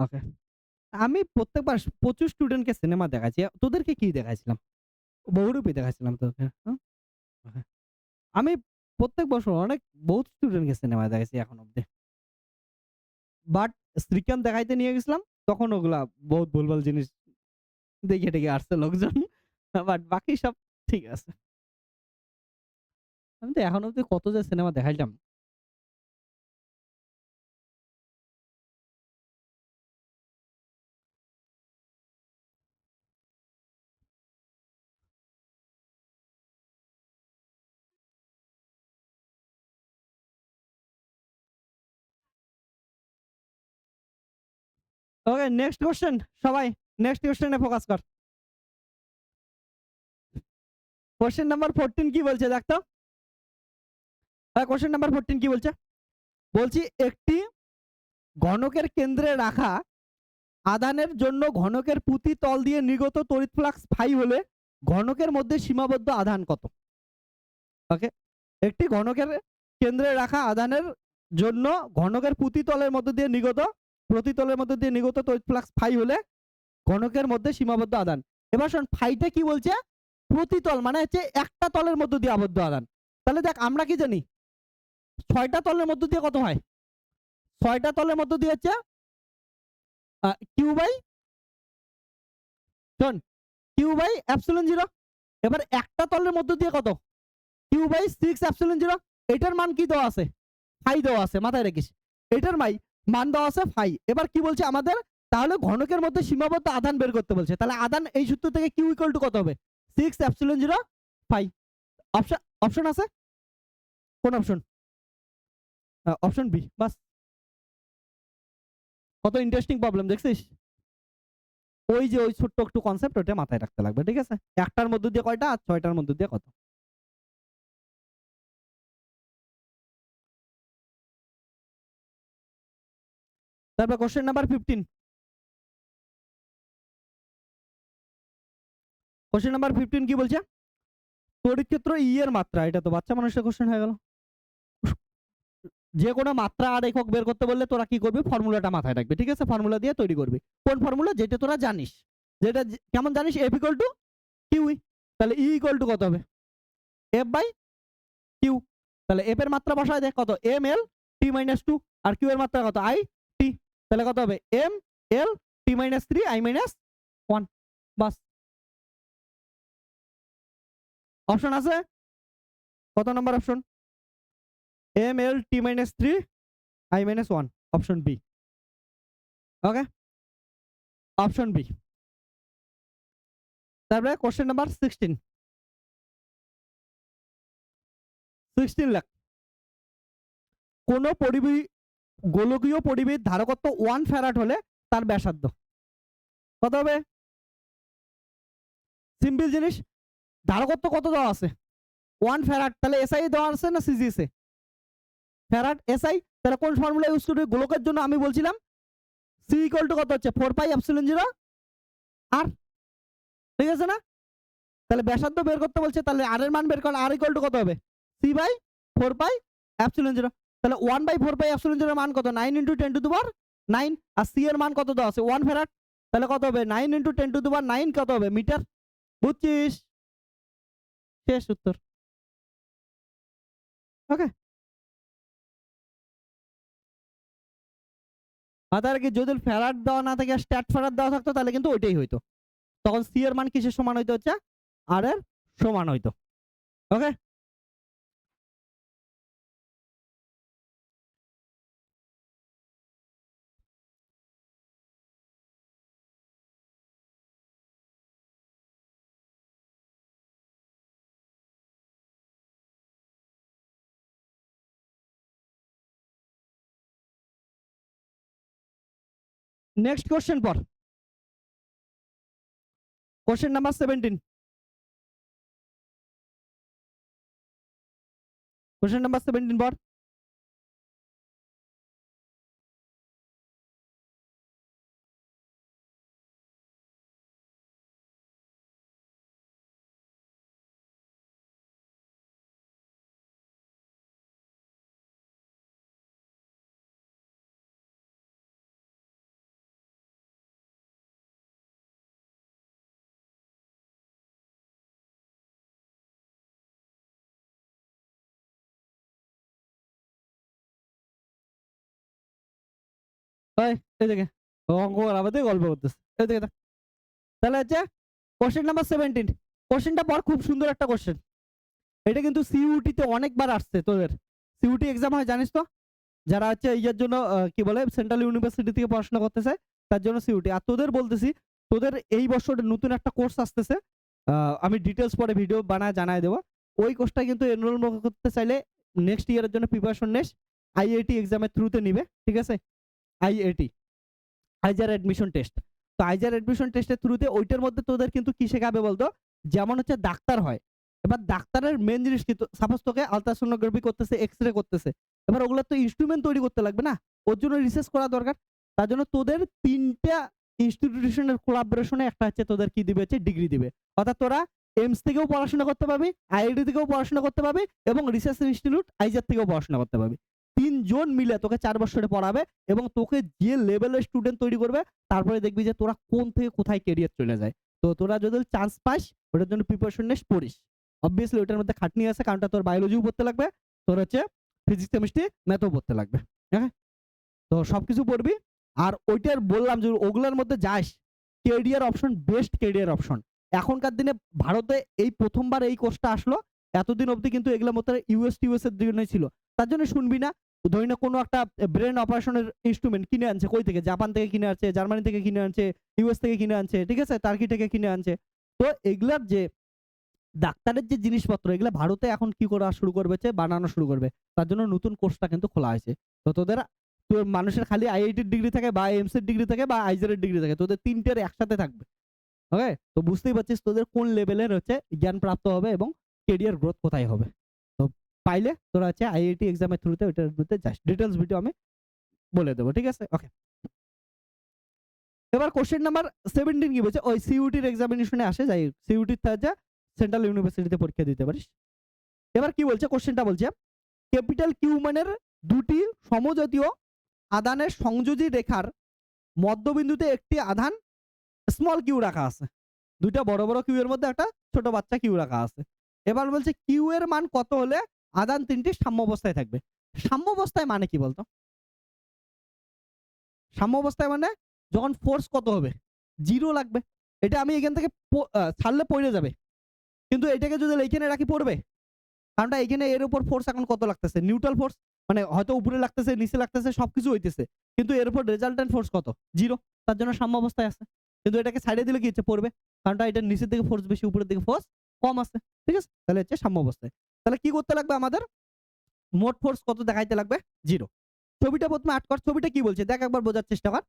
ওকে। আমি প্রত্যেকবার প্রচুর স্টুডেন্টকে সিনেমা দেখাইছি। তোদেরকে কি দেখাইছিলাম? বহুরূপী দেখাইছিলাম তোকে। ওকে। আমি প্রত্যেক বছর অনেক বহুত স্টুডেন্টকে সিনেমা দেখাইছি এখন অব্দি। বাট শ্রীকান্ত দেখাইতে নিয়ে গেছিলাম, তখন ওগুলা বহুত ভুলভাল জিনিস দেখিয়ে টেখে আসছে লোকজন। বাট বাকি সব ঠিক আছে। আমি তো এখন অব্দি কত যে সিনেমা দেখাইলাম। ওকে, নেক্সট কোয়েশ্চেন সবাই। নেক্সট কোয়েশ্চেনে ফোকাস কর। কোয়েশ্চেন নাম্বার 14 কি বলছে দেখ তো? কোয়েশ্চেন নাম্বার 14 কি বলছে? বলছি একটি ঘনকের কেন্দ্রে রাখা আধানের জন্য ঘনকের প্রতি তল দিয়ে নির্গত তড়িৎ ফ্লাক্স ফাই হলে ঘনকের মধ্যে সীমাবদ্ধ আধান কত? ওকে, একটি ঘনকের কেন্দ্রে রাখা আধানের জন্য ঘনকের প্রতিতলের মধ্যে দিয়ে নিগত তড়িৎ ফ্লাক্স ফাই হলে ঘনকের মধ্যে সীমাবদ্ধ আধান। এবার শোন, ফাইটা কি বলছে? প্রতিতল মানে হচ্ছে একটা তলের মধ্য দিয়ে আবদ্ধ আধান। তাহলে দেখ আমরা কি জানি 6টা তলের মধ্য দিয়ে কত হয়? 6টা তলের মধ্য দিয়ে হচ্ছে কিউ বাই, শোন, কিউ বাই এপসিলন জিরো। এবার একটা তলের মধ্য দিয়ে কত? Q by 6 epsilon zero. এটার মান কি দেওয়া আছে? ফাই দেওয়া আছে, মাথায় রাখিস। এটার মান দেওয়া আছে ফাই। এবার কি বলছে আমাদের? তাহলে ঘনকের মধ্যে সীমাবদ্ধ আধান বের করতে বলছে। তাহলে আধান এই সূত্র থেকে কিউ ইকুয়াল টু কত হবে? 6 epsilon zero phi. Option option আছে? কোন অপশন? Option B. বাস। কত ইন্টারেস্টিং প্রবলেম দেখছিস? ওই যে ওই ছোট্ট একটু কনসেপ্ট, ওটা মাথায় রাখতে লাগবে, ঠিক আছে? একটার মধ্য দিয়ে কয়টা আর 6টার মধ্য দিয়ে কত? তারপর কোশ্চেন নাম্বার 15। কোশ্চেন নাম্বার 15 কি বলছে? তড়িৎ ক্ষেত্র ই এর মাত্রা। এটা তো বাচ্চা মানুষের কোশ্চেন হয়ে গেল। যে কোনো মাত্রা আর একক বের করতে বললে তোরা কি করবি? ফর্মুলাটা মাথায় রাখবি, ঠিক আছে? ফর্মুলা দিয়ে তৈরি করবি। কোন ফর্মুলা? যেটা তোরা জানিস। যেটা কেমন জানিস? F equal to Q. তাহলে ই ইকুয়াল টু কত হবে? F by Q. তাহলে এফ এর মাত্রা বসায় দেখ কত? M L T minus 2। আর কিউ এর মাত্রা কত? I T. তাহলে কত হবে? M L T minus 3 I minus 1। বাস। অপশন আছে? কত নম্বর অপশন? M L T minus 3 I minus 1। Option B. Okay, option B. তারপরে কোশ্চেন নাম্বার 16 লাখ। কোন গোলকীয় পরিবেশ ধারকত্ব 1 ফ্যারাড হলে তার ব্যাসার্ধ কত হবে? সিম্পল জিনিস। ধারকত্ব কত দেওয়া আছে? 1 ফ্যারাড। তাহলে এসআই দেওয়া আছে না সিজিএসএ? Farad SI. তাহলে কোন ফর্মুলা ইউজ করবে গোলকের জন্য? আমি বলছিলাম সি ইকুয়াল টু কত হচ্ছে? 4 পাই এপসিলন 0 আর, ঠিক আছে না? তাহলে ব্যাসার্ধ বের করতে বলছে, তাহলে আর এর মান বের করলে আর ইকুয়াল টু কত হবে? C by 4 pi epsilon 0। তাহলে 1 বাই 4 পাই এপসিলন 0 এর মান কত? 9 ইনটু 10 টু দি পাওয়ার 9। আর সি এর মান কত দেওয়া আছে? 1 ফ্যারাড। তাহলে কত হবে? 9 ইনটু 10 টু দি পাওয়ার 9 কত হবে? মিটার। বুঝছিস? শেষ উত্তর। ওকে, মাথায় রাখি যদি ফ্যারাড দেওয়া না থাকে, স্ট্যাট ফ্যারাড দেওয়া থাকতো, তাহলে কিন্তু ওইটাই হইতো। তখন সি এর মান কিসের সমান হইতো? হচ্ছে আর এর সমান হইতো। ওকে, নেক্সট কোশ্চেন পর। Question number 17। কোশ্চেন নাম্বার 17 পর। ওই এদিকে অঙ্ক করাবে গল্প করতেছে, এদিকে দেখ। তাহলে হচ্ছে কোশ্চেন নাম্বার 17। কোশ্চেনটা পর, খুব সুন্দর একটা কোশ্চেন। এটা কিন্তু সিইউটি তে অনেকবার আসছে তোদের। সিইউটি এক্সাম হয় জানিস তো, যারা হচ্ছে ইয়ের জন্য কি বলে সেন্ট্রাল ইউনিভার্সিটি থেকে পড়াশোনা করতেছে তার জন্য সিইউটি। আর তোদের বলতেছি, তোদের এই বছর নতুন একটা কোর্স আসতেছে, আমি ডিটেলস পরে ভিডিও বানায় জানাই দেবো। ওই কোর্সটা কিন্তু এনরোল করতে চাইলে নেক্সট ইয়ারের জন্য প্রিপারেশন নেস, আইআইটি এক্সামের থ্রুতে নিবে, ঠিক আছে? IIT, IISER admission test. তো আইজার অ্যাডমিশন টেস্টের থ্রুতে ওইটার মধ্যে তোদের কিন্তু কি শেখাবে বলতো, যেমন হচ্ছে ডাক্তার হয়। এবার ডাক্তারের মেন জিনিস কি, সাপোজ তোকে আলট্রাসোনোগ্রাফি করতেছে, এক্সরে করতেছে, এবার ওগুলো তো ইনস্ট্রুমেন্ট তৈরি করতে লাগবে না, ওর জন্য রিসার্চ করা দরকার। তার জন্য তোদের 3টা ইনস্টিটিউশনের কোলাবোরেশনে একটা হচ্ছে তোদের কি দিবে, হচ্ছে ডিগ্রি দিবে। অর্থাৎ তোরা এইমস থেকেও পড়াশোনা করতে পারবি, আইআইটি থেকেও পড়াশোনা করতে পারবি, এবং রিসার্চ ইনস্টিটিউট আইজার থেকেও পড়াশোনা করতে পারবি। 3 জন মিলে তোকে 4 বছরে পড়াবে এবং তোকে যে লেভেলের স্টুডেন্ট তৈরি করবে, তারপরে দেখবি যে তোরা কোন থেকে কোথায় কেরিয়ার চলে যায়। তো তোরা যদি চান্স পাস, ওটার জন্য প্রিপারেশন নিস, পড়িস। অবভিয়াসলি ওটার মধ্যে খাটনি আছে, কারণটা তোর বায়োলজিও পড়তে লাগবে, তোর হচ্ছে ফিজিক্স কেমিস্ট্রি ম্যাথও পড়তে লাগবে, হ্যাঁ। তো সবকিছু পড়বি। আর ওইটার বললাম যে ওগুলোর মধ্যে যাস, career option, best career option. এখনকার দিনে ভারতে এই প্রথমবার এই কোর্সটা আসলো, এতদিন অবধি কিন্তু এগুলোর মধ্যে ইউএস এর জন্যই ছিল। তার জন্য শুনবি না, ধরি না কোনো একটা ব্রেন অপারেশনের ইনস্ট্রুমেন্ট কিনে আনছে, কই থেকে, জাপান থেকে কিনে আনছে, জার্মানি থেকে কিনে আনছে, ইউএস থেকে কিনে আনছে, ঠিক আছে, টার্কি থেকে কিনে আনছে। তো এগুলার যে ডাক্তারের যে জিনিসপত্র, এগুলা ভারতে এখন কি করা শুরু করবে, বানানো শুরু করবে। তার জন্য নতুন কোর্সটা কিন্তু খোলা হয়েছে। তো তোদের, তোর মানুষের খালি আইআইটির ডিগ্রি থাকে বা এইমস এর ডিগ্রি থাকে বা আইজারের ডিগ্রি থাকে, তোদের 3টের একসাথে থাকবে। ওকে, তো বুঝতেই পারছিস তোদের কোন লেভেলের হচ্ছে জ্ঞান প্রাপ্ত হবে এবং কেরিয়ার গ্রোথ কোথায় হবে। তো পাইলে তোরা হচ্ছে আইআইটি এক্সামের থ্রুতে ওইটার মধ্যে যাস, ডিটেলস ভিডিও আমি বলে দেবো, ঠিক আছে? ওকে, এবার কোশ্চেন নাম্বার 17 কি বলছে, ওই সিইউটির এক্সামিনেশনে আসে, যাই সিইউটির যা সেন্ট্রাল ইউনিভার্সিটিতে পরীক্ষা দিতে পারিস। এবার কি বলছে কোশ্চেনটা, বলছে ক্যাপিটাল কিউ মানের দুটি সমজাতীয় আধানের সংযোজী রেখার মধ্যবিন্দুতে একটি আধান স্মল কিউ রাখা আছে, দুইটা বড় বড় কিউ এর মধ্যে একটা ছোট বাচ্চা কিউ রাখা আছে। এবার বলছে কিউ এর মান কত হলে আধান তিনটি সাম্য অবস্থায় থাকবে। সাম্য অবস্থায় মানে কি বলতো? সাম্য অবস্থায় মানে যখন ফোর্স কত হবে, 0 লাগবে। এটা আমি এখান থেকে ছাড়লে পড়ে যাবে, কিন্তু এটাকে যদি এইখানে রাখি পড়বে, কারণটা এখানে এর উপর ফোর্স এখন কত লাগতেছে, নিউট্রাল ফোর্স, মানে হয়তো উপরে লাগতেছে, নিচে লাগতেছে, সবকিছু হইতেছে, কিন্তু এর উপর রেজাল্টেন্ট ফোর্স কত, 0। তার জন্য সাম্য অবস্থায় আছে। কিন্তু এটাকে সাইডে দিলে কি হচ্ছে, পড়বে, কারণটা এটা নিচের দিকে ফোর্স বেশি, উপরের দিকে ফোর্স কম আছে, ঠিক আছে? তাহলে হচ্ছে সাম্য অবস্থায়। তাহলে কি করতে লাগবে আমাদের, মোট ফোর্স কত দেখাইতে লাগবে, 0। ছবিটা প্রথমে আট কর, ছবিটা কি বলছে দেখ, একবার বোঝার চেষ্টা কর।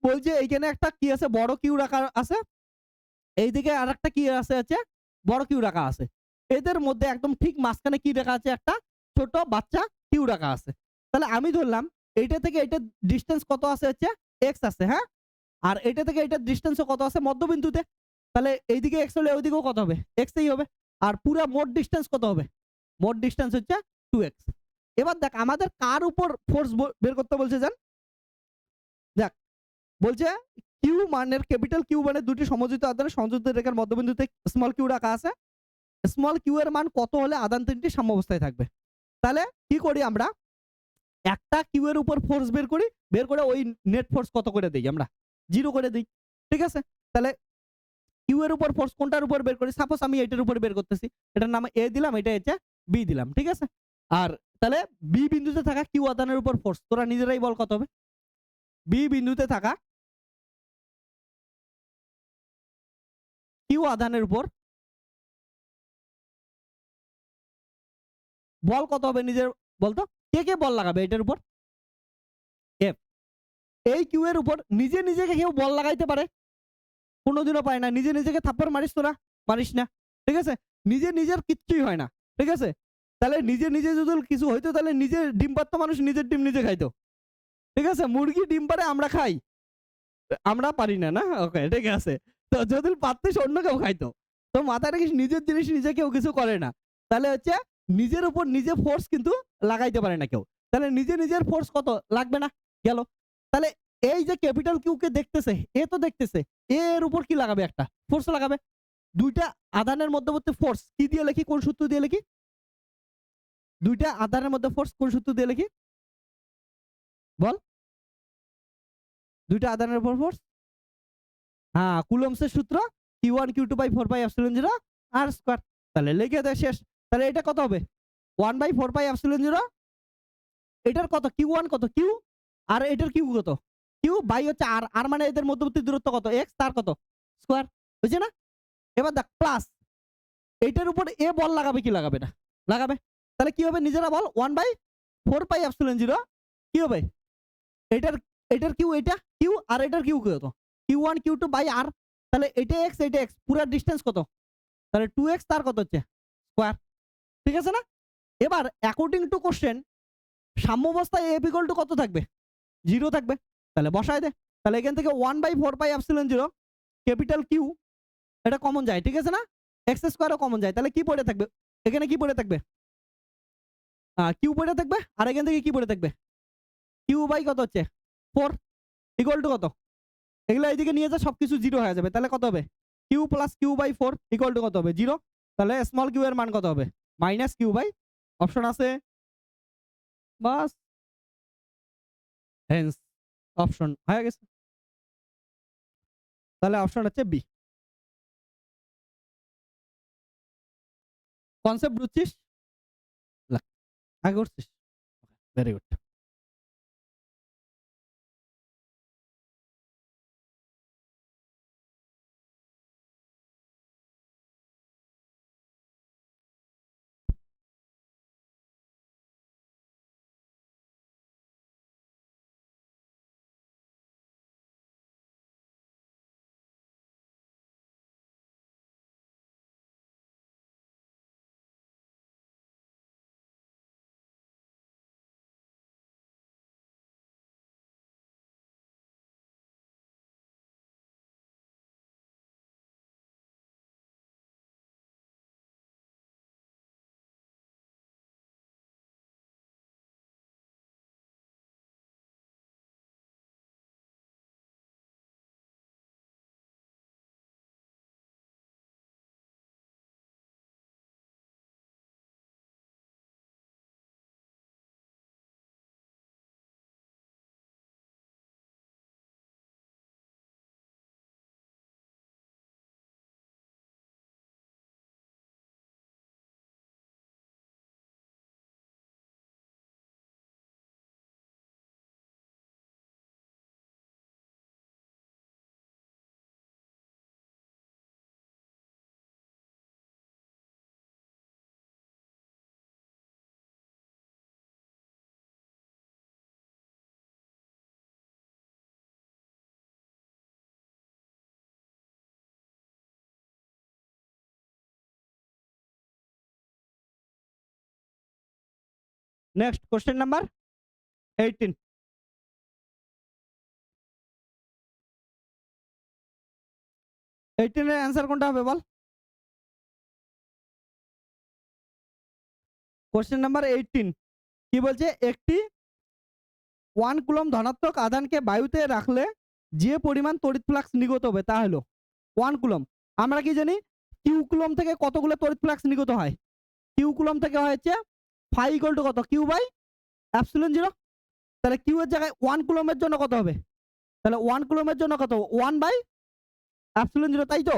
বলছে এইখানে একটা কি আছে, বড় কিউ রাখা আছে, এইদিকে আর একটা কি আছে, বড় কিউ রাখা আছে। এদের মধ্যে একদম ঠিক মাঝখানে কি রাখা আছে, একটা ছোট বাচ্চা কিউ রাখা আছে। তাহলে আমি ধরলাম এইটা থেকে এইটা ডিস্টেন্স কত আছে, এক্স আছে, হ্যাঁ। আর এটা থেকে এটার ডিস্টেন্সও কত আছে মধ্যবিন্দুতে। তাহলে এইদিকে এক্স হলে ওইদিকেও কত হবে, এক্সই হবে। আর পুরো মোট ডিস্টেন্স কত হবে, মোট ডিস্টেন্স হচ্ছে 2x। এবার দেখ আমাদের কার উপর ফোর্স বের করতে বলছে, জান, দেখ বলছে কিউ মানের, ক্যাপিটাল কিউ মানের দুটি সমযোজিত আধানের সংযোজিত রেখার মধ্যবিন্দুতে স্মল কিউ রাখা আছে, স্মল কিউ এর মান কত হলে আধান তিনটি সাম্য অবস্থায় থাকবে। তাহলে কি করি আমরা, একটা কিউ এর উপর ফোর্স বের করি, বের করে ওই নেট ফোর্স কত করে দেই আমরা, 0 করে দিই, ঠিক আছে? তাহলে কিউ এর উপর ফোর্স কোনটার উপর বের করি, সাপোজ আমি এটার উপর বের করতেছি, এটার নাম এ দিলাম, এটা হচ্ছে বি দিলাম, ঠিক আছে? আর তাহলে বি বিন্দুতে থাকা কিউ আধানের উপর ফোর্স, তোরা নিজেরাই বল কত হবে, বি বিন্দুতে থাকা কিউ আধানের উপর বল কত হবে, নিজের বলতো, কে কে বল লাগাবে এটার উপর, এফ। এই কিউ এর উপর নিজে নিজেকে কেউ বল লাগাইতে পারে, কোনোদিনও পায় না। নিজে নিজেকে থাপ্পড় মারিস তোরা, মারিস না, ঠিক আছে? নিজে নিজের কিচ্ছুই হয় না, ঠিক আছে? তাহলে নিজে নিজে যদি কিছু হইতো, তাহলে নিজে ডিম পারতো মানুষ, নিজের ডিম নিজে খাইতো, ঠিক আছে? মুরগি ডিম পারে, আমরা খাই, আমরা পারি না, না? ওকে, ঠিক আছে। তো যদি পারতিস অন্য কেউ খাইতো। তো মাথায় রাখিস, নিজের জিনিস নিজে কেউ কিছু করে না। তাহলে হচ্ছে নিজের উপর নিজে ফোর্স কিন্তু লাগাইতে পারে না কেউ। তাহলে নিজে নিজের ফোর্স কত লাগবে না, গেল। তাহলে এই যে ক্যাপিটাল কিউ কে দেখতেছে, এ তো দেখতেছে, এর উপর কি লাগাবে, একটা ফোর্স লাগাবে। দুইটা আধানের মধ্যবর্তী ফোর্স কি দিয়ে লিখি, কোন সূত্র দিয়ে লিখি, দুইটা আধানের মধ্যে ফোর্স কোন সূত্র দিয়ে লিখি, বল? দুইটা আধানের উপর ফোর্স। হ্যাঁ, কুলম্বসের সূত্র Q1 Q2 by 4 pi epsilon 0 R square. তাহলে লিখে দে শেষ। তাহলে এটা কত হবে? 1 বাই 4 পাই এপসিলন 0। এটার কত Q1 কত Q আর এটার Q কত Q বাই হচ্ছে আর আর মানে এদের মধ্যবর্তী দূরত্ব কত x তার কত স্কয়ার, বুঝছে না? এবার দেখ প্লাস এইটার উপর এ বল লাগাবে কি লাগাবে না? লাগাবে। তাহলে কি হবে নিজেরা বল 1 বাই 4 পাই এপসিলন 0 কি হবে? এটার এটার কিউ এটা কিউ আর এটার কিউ কত? Q1 Q2 বাই আর। তাহলে এটা x এটা x পুরো ডিসটেন্স কত? তাহলে 2x তার কত হচ্ছে স্কয়ার। ঠিক আছে না? এবার অ্যাকর্ডিং টু কোশ্চেন সাম্যাবস্থায় f ইকুয়াল টু কত থাকবে? 0 থাকবে। তাহলে বসায় দে। তাহলে এখান থেকে 1 by 4 pi epsilon 0 capital q এটা কমন যায়, ঠিক আছে না? এক্স স্কয়ারও কমন যায়। তাহলে কি পড়ে থাকবে? এখানে কি পড়ে থাকবে? কিউ পড়ে থাকবে আর এখান থেকে কি পড়ে থাকবে? কিউ বাই কত হচ্ছে 4 ইকুয়াল টু কত? এগুলো এইদিকে নিয়ে যা সবকিছু 0 হয়ে যাবে। তাহলে কত হবে? Q plus q by 4 equal to কত হবে? 0। তাহলে স্মল কিউ এর মান কত হবে? মাইনাস কিউ বাই অপশন আছে বাস হেন্স অপশন হয়ে গেছে। তাহলে অপশন হচ্ছে বি। কনসেপ্ট বুঝছিস? আগে করছিস? Very good. Next question number 18। এর অ্যান্সার কোনটা হবে বল? কোশ্চেন নাম্বার 18 কি বলছে? একটি 1 কুলম্ব ধনাত্মক আধানকে বায়ুতে রাখলে যে পরিমাণ তড়িৎ ফ্লাক্স নির্গত হবে তা হলো 1 কুলম্ব। আমরা কি জানি কিউ কুলম্ব থেকে কতগুলো তড়িৎ ফ্লাক্স নির্গত হয়? কিউ কুলম্ব থেকে হয় হচ্ছে ফাই ইকুয়াল টু কত? Q by epsilon 0। তাহলে কিউ এর জায়গায় 1 কুলম্বের জন্য কত হবে? তাহলে 1 কুলম্বের জন্য কত? 1 বাই এপসিলন 0, তাই তো?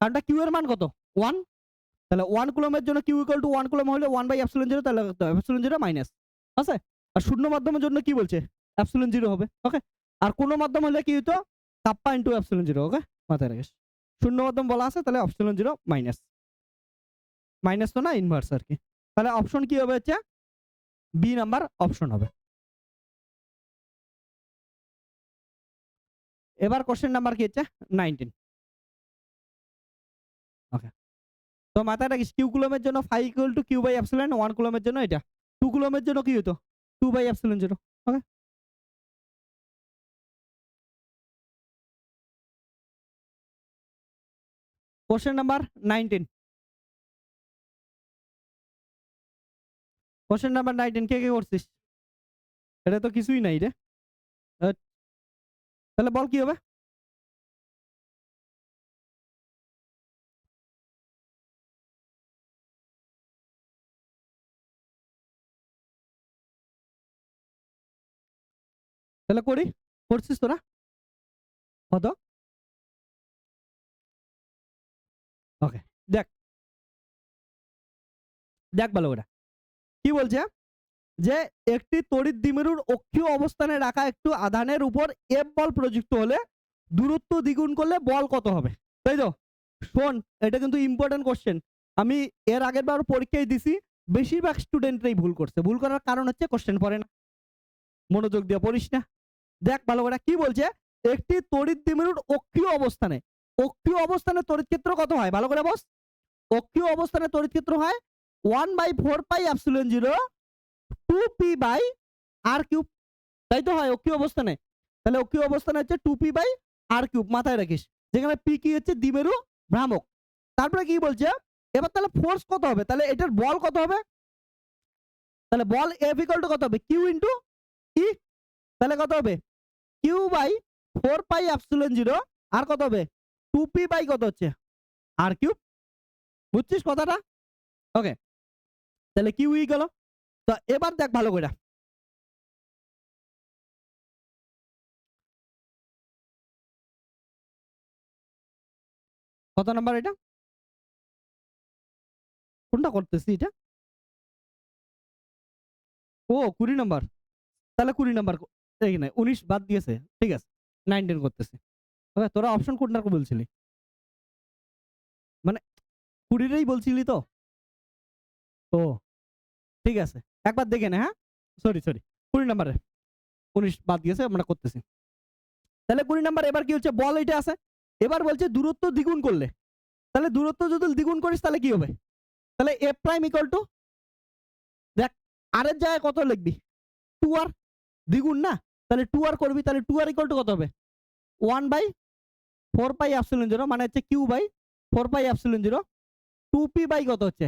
কারণটা কিউ এর মান কত? 1। তাহলে 1 কুলম্বের জন্য কিউ ইকুয়াল টু 1 কুলম্ব হলে 1 বাই এপসিলন 0, তাহলে এপসিলন 0 মাইনাস আছে। আর শূন্য মাধ্যমের জন্য কি বলছে? এপসিলন 0 হবে। ওকে। আর কোন মাধ্যম হলে কি হতো? Kappa into epsilon 0। ওকে, মাথায় রাখিস। শূন্য মাধ্যম বলা আছে তাহলে এপসিলন 0 মাইনাস। মাইনাস তো না, ইনভার্স আর কি। তাহলে অপশন কি হবে? হচ্ছে বি নাম্বার অপশন হবে। এবার কোশ্চেন নাম্বার কি হচ্ছে 19। ওকে, তো মাথায় রাখিস কিউ কুলমের জন্য phi equal to q by epsilon, 1 কুলমের জন্য এটা। 2 কুলমের জন্য কি হতো? 2 by epsilon 0। Okay, question number 19। Question number 19 কে কে করছিস? এটা তো কিছুই নাই রে। তাহলে বল কি হবে? তাহলে করি। করছিস তোরা কত? ওকে, দেখ দেখ ভালো করে কি বলছে, যে একটি তড়িৎ দ্বিমেরুর অক্ষীয় অবস্থানে রাখা একটু আধানের উপর এফ বল প্রযুক্ত হলে দূরত্ব দ্বিগুণ করলে বল কত হবে? তাই তো? শোন, এটা কিন্তু ইম্পর্টেন্ট কোশ্চেন। আমি এর আগের বার পরীক্ষায় দিছি, বেশিরভাগ স্টুডেন্টরাই ভুল করছে। ভুল করার কারণ হচ্ছে কোশ্চেন পড়ে না, মনোযোগ দিয়ে পড়িস না। দেখ ভালো করে কি বলছে, একটি তড়িৎ দ্বিমেরুর অক্ষীয় অবস্থানে, অক্ষীয় অবস্থানে তড়িৎ ক্ষেত্র কত হয় ভালো করে বস। অক্ষীয় অবস্থানে তড়িৎ ক্ষেত্র হয় 1/4πε0 2p বাই আর কিউব, তাই তো হয় অক্ষীয় অবস্থানে। তাহলে অক্ষীয় অবস্থানে হচ্ছে 2p বাই আর কিউব, মাথায় রাখিস, যেখানে পি কি হচ্ছে দ্বিমেরু ভ্রামক। তারপরে কি বলছে, এবার তাহলে ফোর্স কত হবে, তাহলে এটার বল কত হবে, তাহলে বল এফ ইকুয়াল টু কত হবে, কিউ ইন্টু ই, তাহলে কত হবে কিউ বাই 4πε0 আর কত হবে 2p বাই কত হচ্ছে আর কিউব, বুঝছিস কথাটা? ওকে, তাহলে কিউ ই গেল। তো এবার দেখ ভালো করে, কত নাম্বার এটা, কোনটা করতেছি এটা, ও 20 নাম্বার, তাহলে 20 নাম্বার এখানে 19 বাদ দিয়েছে, ঠিক আছে 19 করতেছে। ওকে, তোরা অপশন কোনটা বলছিলি, মানে 20 বলছিলি তো? ও ঠিক আছে, একবার দেখে নে, হ্যাঁ সরি 20 নাম্বারে 19 বাদ দিয়েছে, আমরা করতেছি। তাহলে 20 নাম্বার এবার কি হচ্ছে, বল এটা আছে, এবার বলছে দূরত্ব দ্বিগুণ করলে, তাহলে দূরত্ব যদি দ্বিগুণ করিস তাহলে কি হবে, তাহলে এফ প্রাইম ইকুয়াল টু, দেখ আর এর জায়গায় কত লিখবি 2r, দ্বিগুণ না, তাহলে 2r করবি, তাহলে 2r ইকুয়াল টু কত হবে 1/4πε0, মানে হচ্ছে কিউ বাই 4πε0 2p বাই কত হচ্ছে,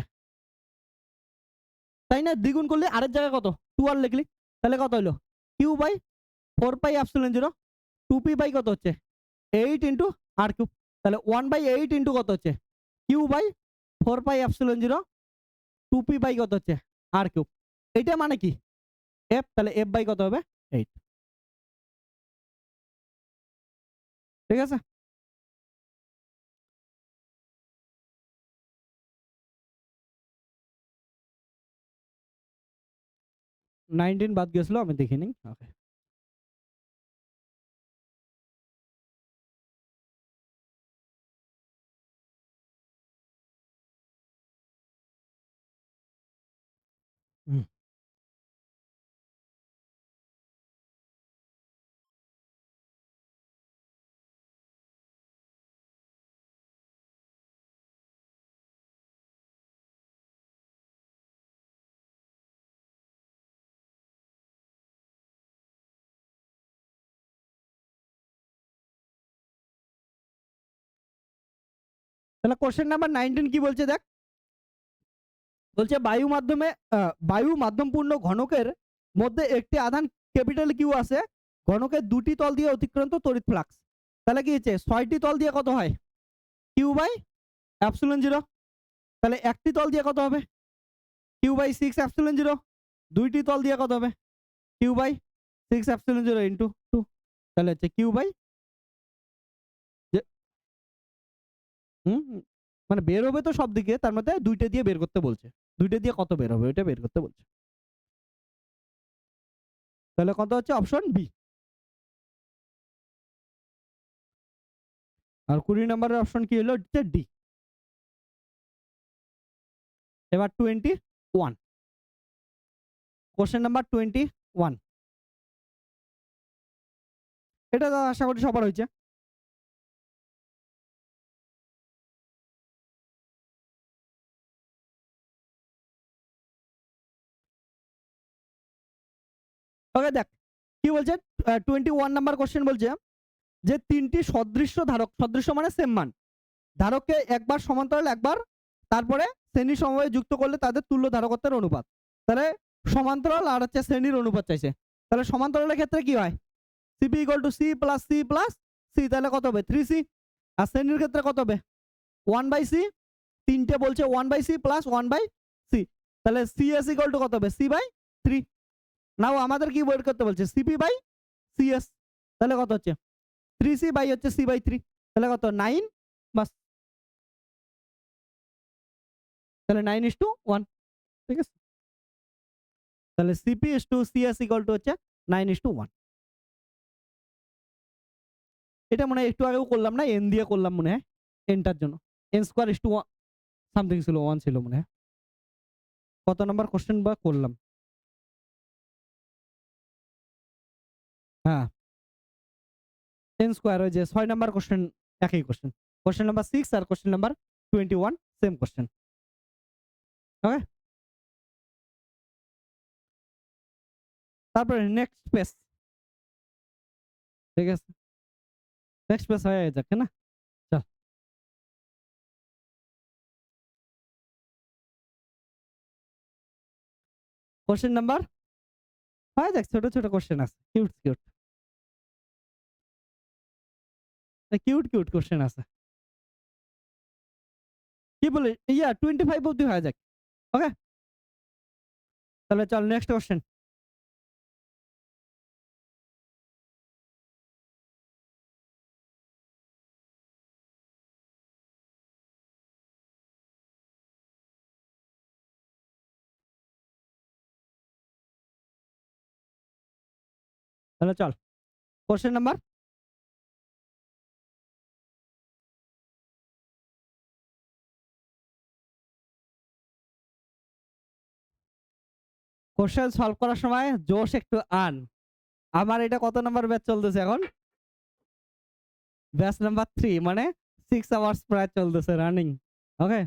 তাই না, দ্বিগুণ করলে আরের জায়গায় কত 2r লিখলি, তাহলে কত হলো কিউ বাই 4πε0 2p বাই কত হচ্ছে 8 ইন্টু আর কিউব, তাহলে 1/8 ইন্টু কত হচ্ছে কিউ বাই 4πε0 2p বাই কত হচ্ছে আর কিউব, এটা মানে কি এফ, তাহলে এফ বাই কত হবে 8, ঠিক আছে। নাইনটিন বাদ গেছিল, আমি দেখিনি। ওকে, তাহলে কোশ্চেন নাম্বার 19 কি বলছে দেখ, বলছে বায়ু মাধ্যমে বায়ু মাধ্যমপূর্ণ ঘনকের মধ্যে একটি আধান ক্যাপিটাল কিউ আছে, ঘনকের দুটি তল দিয়ে অতিক্রান্ত তড়িৎ ফ্লাক্স, তাহলে কি হচ্ছে 6টি তল দিয়ে কত হয় কিউ বাই এপসিলন 0, তাহলে একটি তল দিয়ে কত হবে কিউ বাই 6 এপসিলন 0, দুইটি তল দিয়ে কত হবে কিউ বাই 6 এপসিলন 0 ইন্টু 2, তাহলে হচ্ছে কিউ বাই, মানে বের হবে তো সব দিকে, তার মধ্যে দুইটা দিয়ে বের করতে বলছে, দুইটা দিয়ে কত বের হবে ওইটা বের করতে বলছে, তাহলে কত হচ্ছে অপশন বি। আর 20 নম্বরের অপশন কি হলো, হচ্ছে ডি। এবার 21, কোশ্চেন নাম্বার 21, এটা তো আশা করি সবার হয়েছে। ওকে দেখ কি বলছে, 21 নাম্বার কোশ্চেন বলছে যে তিনটি সদৃশ্য ধারক, সদৃশ্য মানে সেম মান, ধারককে একবার সমান্তরাল একবার তারপরে শ্রেণী সমবায়ে যুক্ত করলে তাদের তুল্য ধারকত্বের অনুপাত, তাহলে সমান্তরাল আর হচ্ছে শ্রেণীর অনুপাত চাইছে, তাহলে সমান্তরালের ক্ষেত্রে কি হয় cp equal to c plus c plus c, তাহলে কত হবে 3c, আর শ্রেণীর ক্ষেত্রে কত হবে 1/c, তিনটে বলছে 1/c প্লাস 1/c, তাহলে সিএস ইকুয়াল টু কত হবে c/3, নাও আমাদের কি বের করতে বলছে সিপি বাই সিএস, তাহলে কত হচ্ছে 3c বাই হচ্ছে c/3, তাহলে কত 9, বাস। তাহলে 9:1, ঠিক আছে। তাহলে cp/cs ইকুয়াল টু হচ্ছে 9:1। এটা মনে হয় একটু আগেও করলাম না, n দিয়ে করলাম মনে হয়, nটার জন্য n² সামথিং ছিল, 1 ছিল মনে হয়। কত নাম্বার কোশ্চেন বা করলাম? হ্যাঁ, n², ওই যে 6 নাম্বার কোশ্চেন, একই কোশ্চেন। কোশ্চেন নাম্বার 6 আর কোশ্চেন নাম্বার 21 সেম কোশ্চেন। ওকে, তারপরে নেক্সট পেজ, ঠিক আছে, নেক্সট পেজ হয়ে যাচ্ছে না। চল, কোশ্চেন নাম্বার হয়ে যাক, ছোট ছোট কোশ্চেন আছে, cute cute cute cute question আছে। কি বলে, ইয়া 25 অব্দি হয়ে যাক। ওকে, তাহলে চল নেক্সট কোশ্চেন। তাহলে চল কোশ্চেন নাম্বার, কোশ্চেন সলভ করার সময় জোশ একটু আন। আমার এটা কত নাম্বার ব্যাচ চলতেছে এখন? ব্যাচ নাম্বার 3, মানে 6 আওয়ার্স প্রায় চলতেছে রানিং। ওকে,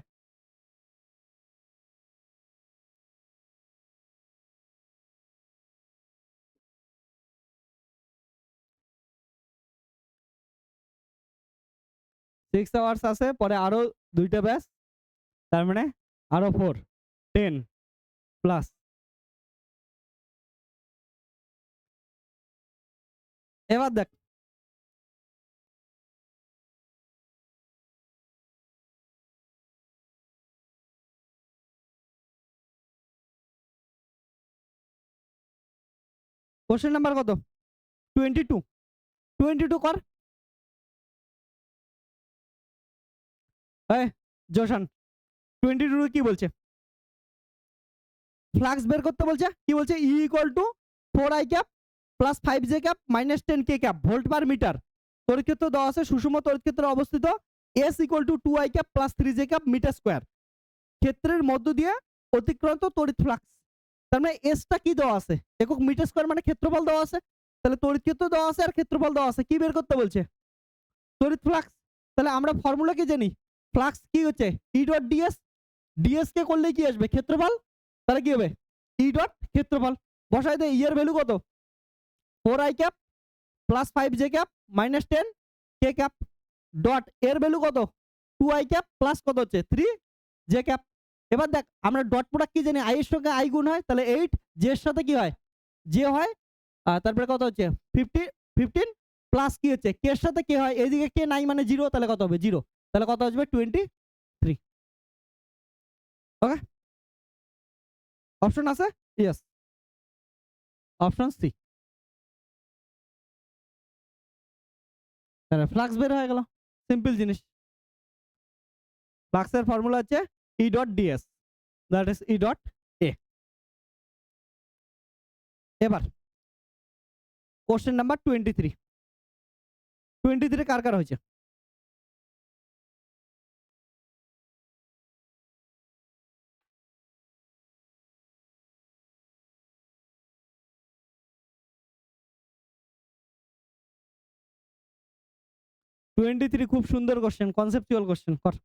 সিক্স আওয়ার্স আছে, পরে আরো 2টা ব্যাচ, তার মানে আরো 4, 10 প্লাস। এবার দেখ, কোশ্চেন নাম্বার কত? 22, 22 কর। এই জোশান, 22 কি বলছে? ফ্লাক্স বের করতে বলছে। কি বলছে? E equal to 4i cap plus 5j cap minus 10k cap volt per metre. তড়িৎ ক্ষেত্র দেওয়া আছে, সুষম তড়িৎ ক্ষেত্রে অবস্থিত। S equal to 2i cap plus 3j cap metre square. ক্ষেত্রের মধ্য দিয়ে অতিক্রান্ত তড়িৎ ফ্লাক্স। তার মানে এসটা কি দেওয়া আছে? একক মিটার স্কয়ার, মানে ক্ষেত্রফল দেওয়া আছে। তাহলে তড়িৎ ক্ষেত্র দেওয়া আছে আর ক্ষেত্রফল দেওয়া আছে, কি বের করতে বলছে? তড়িৎ ফ্লাক্স। তাহলে আমরা ফর্মুলা কি জানি? ফ্লাক্স কি হচ্ছে? E ডট ds, ds কে করলে কি আসবে? ক্ষেত্রফল। তাহলে কি হবে? E ডট ক্ষেত্রফল। বসাই দে, E এর ভ্যালু কত? 4i cap plus 5j cap minus 10k cap dot এর ভ্যালু কত? 2i ক্যাপ প্লাস কত হচ্ছে? 3j cap. এবার দেখ, আমরা ডট প্রোডাক্ট কি জানি? i এর সঙ্গে i গুণ হয়, তাহলে 8, j এর সাথে কি হয়? j হয়। তারপরে কত হচ্ছে? 15 প্লাস কি হচ্ছে? k এর সাথে k হয়, এইদিকে k নাই মানে 0, তাহলে কত হবে? 0। তাহলে কত আসবে? 23। ওকে, অপশন আছে? Yes, option c. তাহলে ফ্লাক্স বের হয়ে গেল, সিম্পল জিনিস। ফ্লাক্সের ফর্মুলা হচ্ছে E dot ds, that is E dot a। এবার কোশ্চেন নাম্বার 23। 23 কার কার হয়েছে? খুব সুন্দর কোশ্চেন, কনসেপচুয়াল কোশ্চেন। কর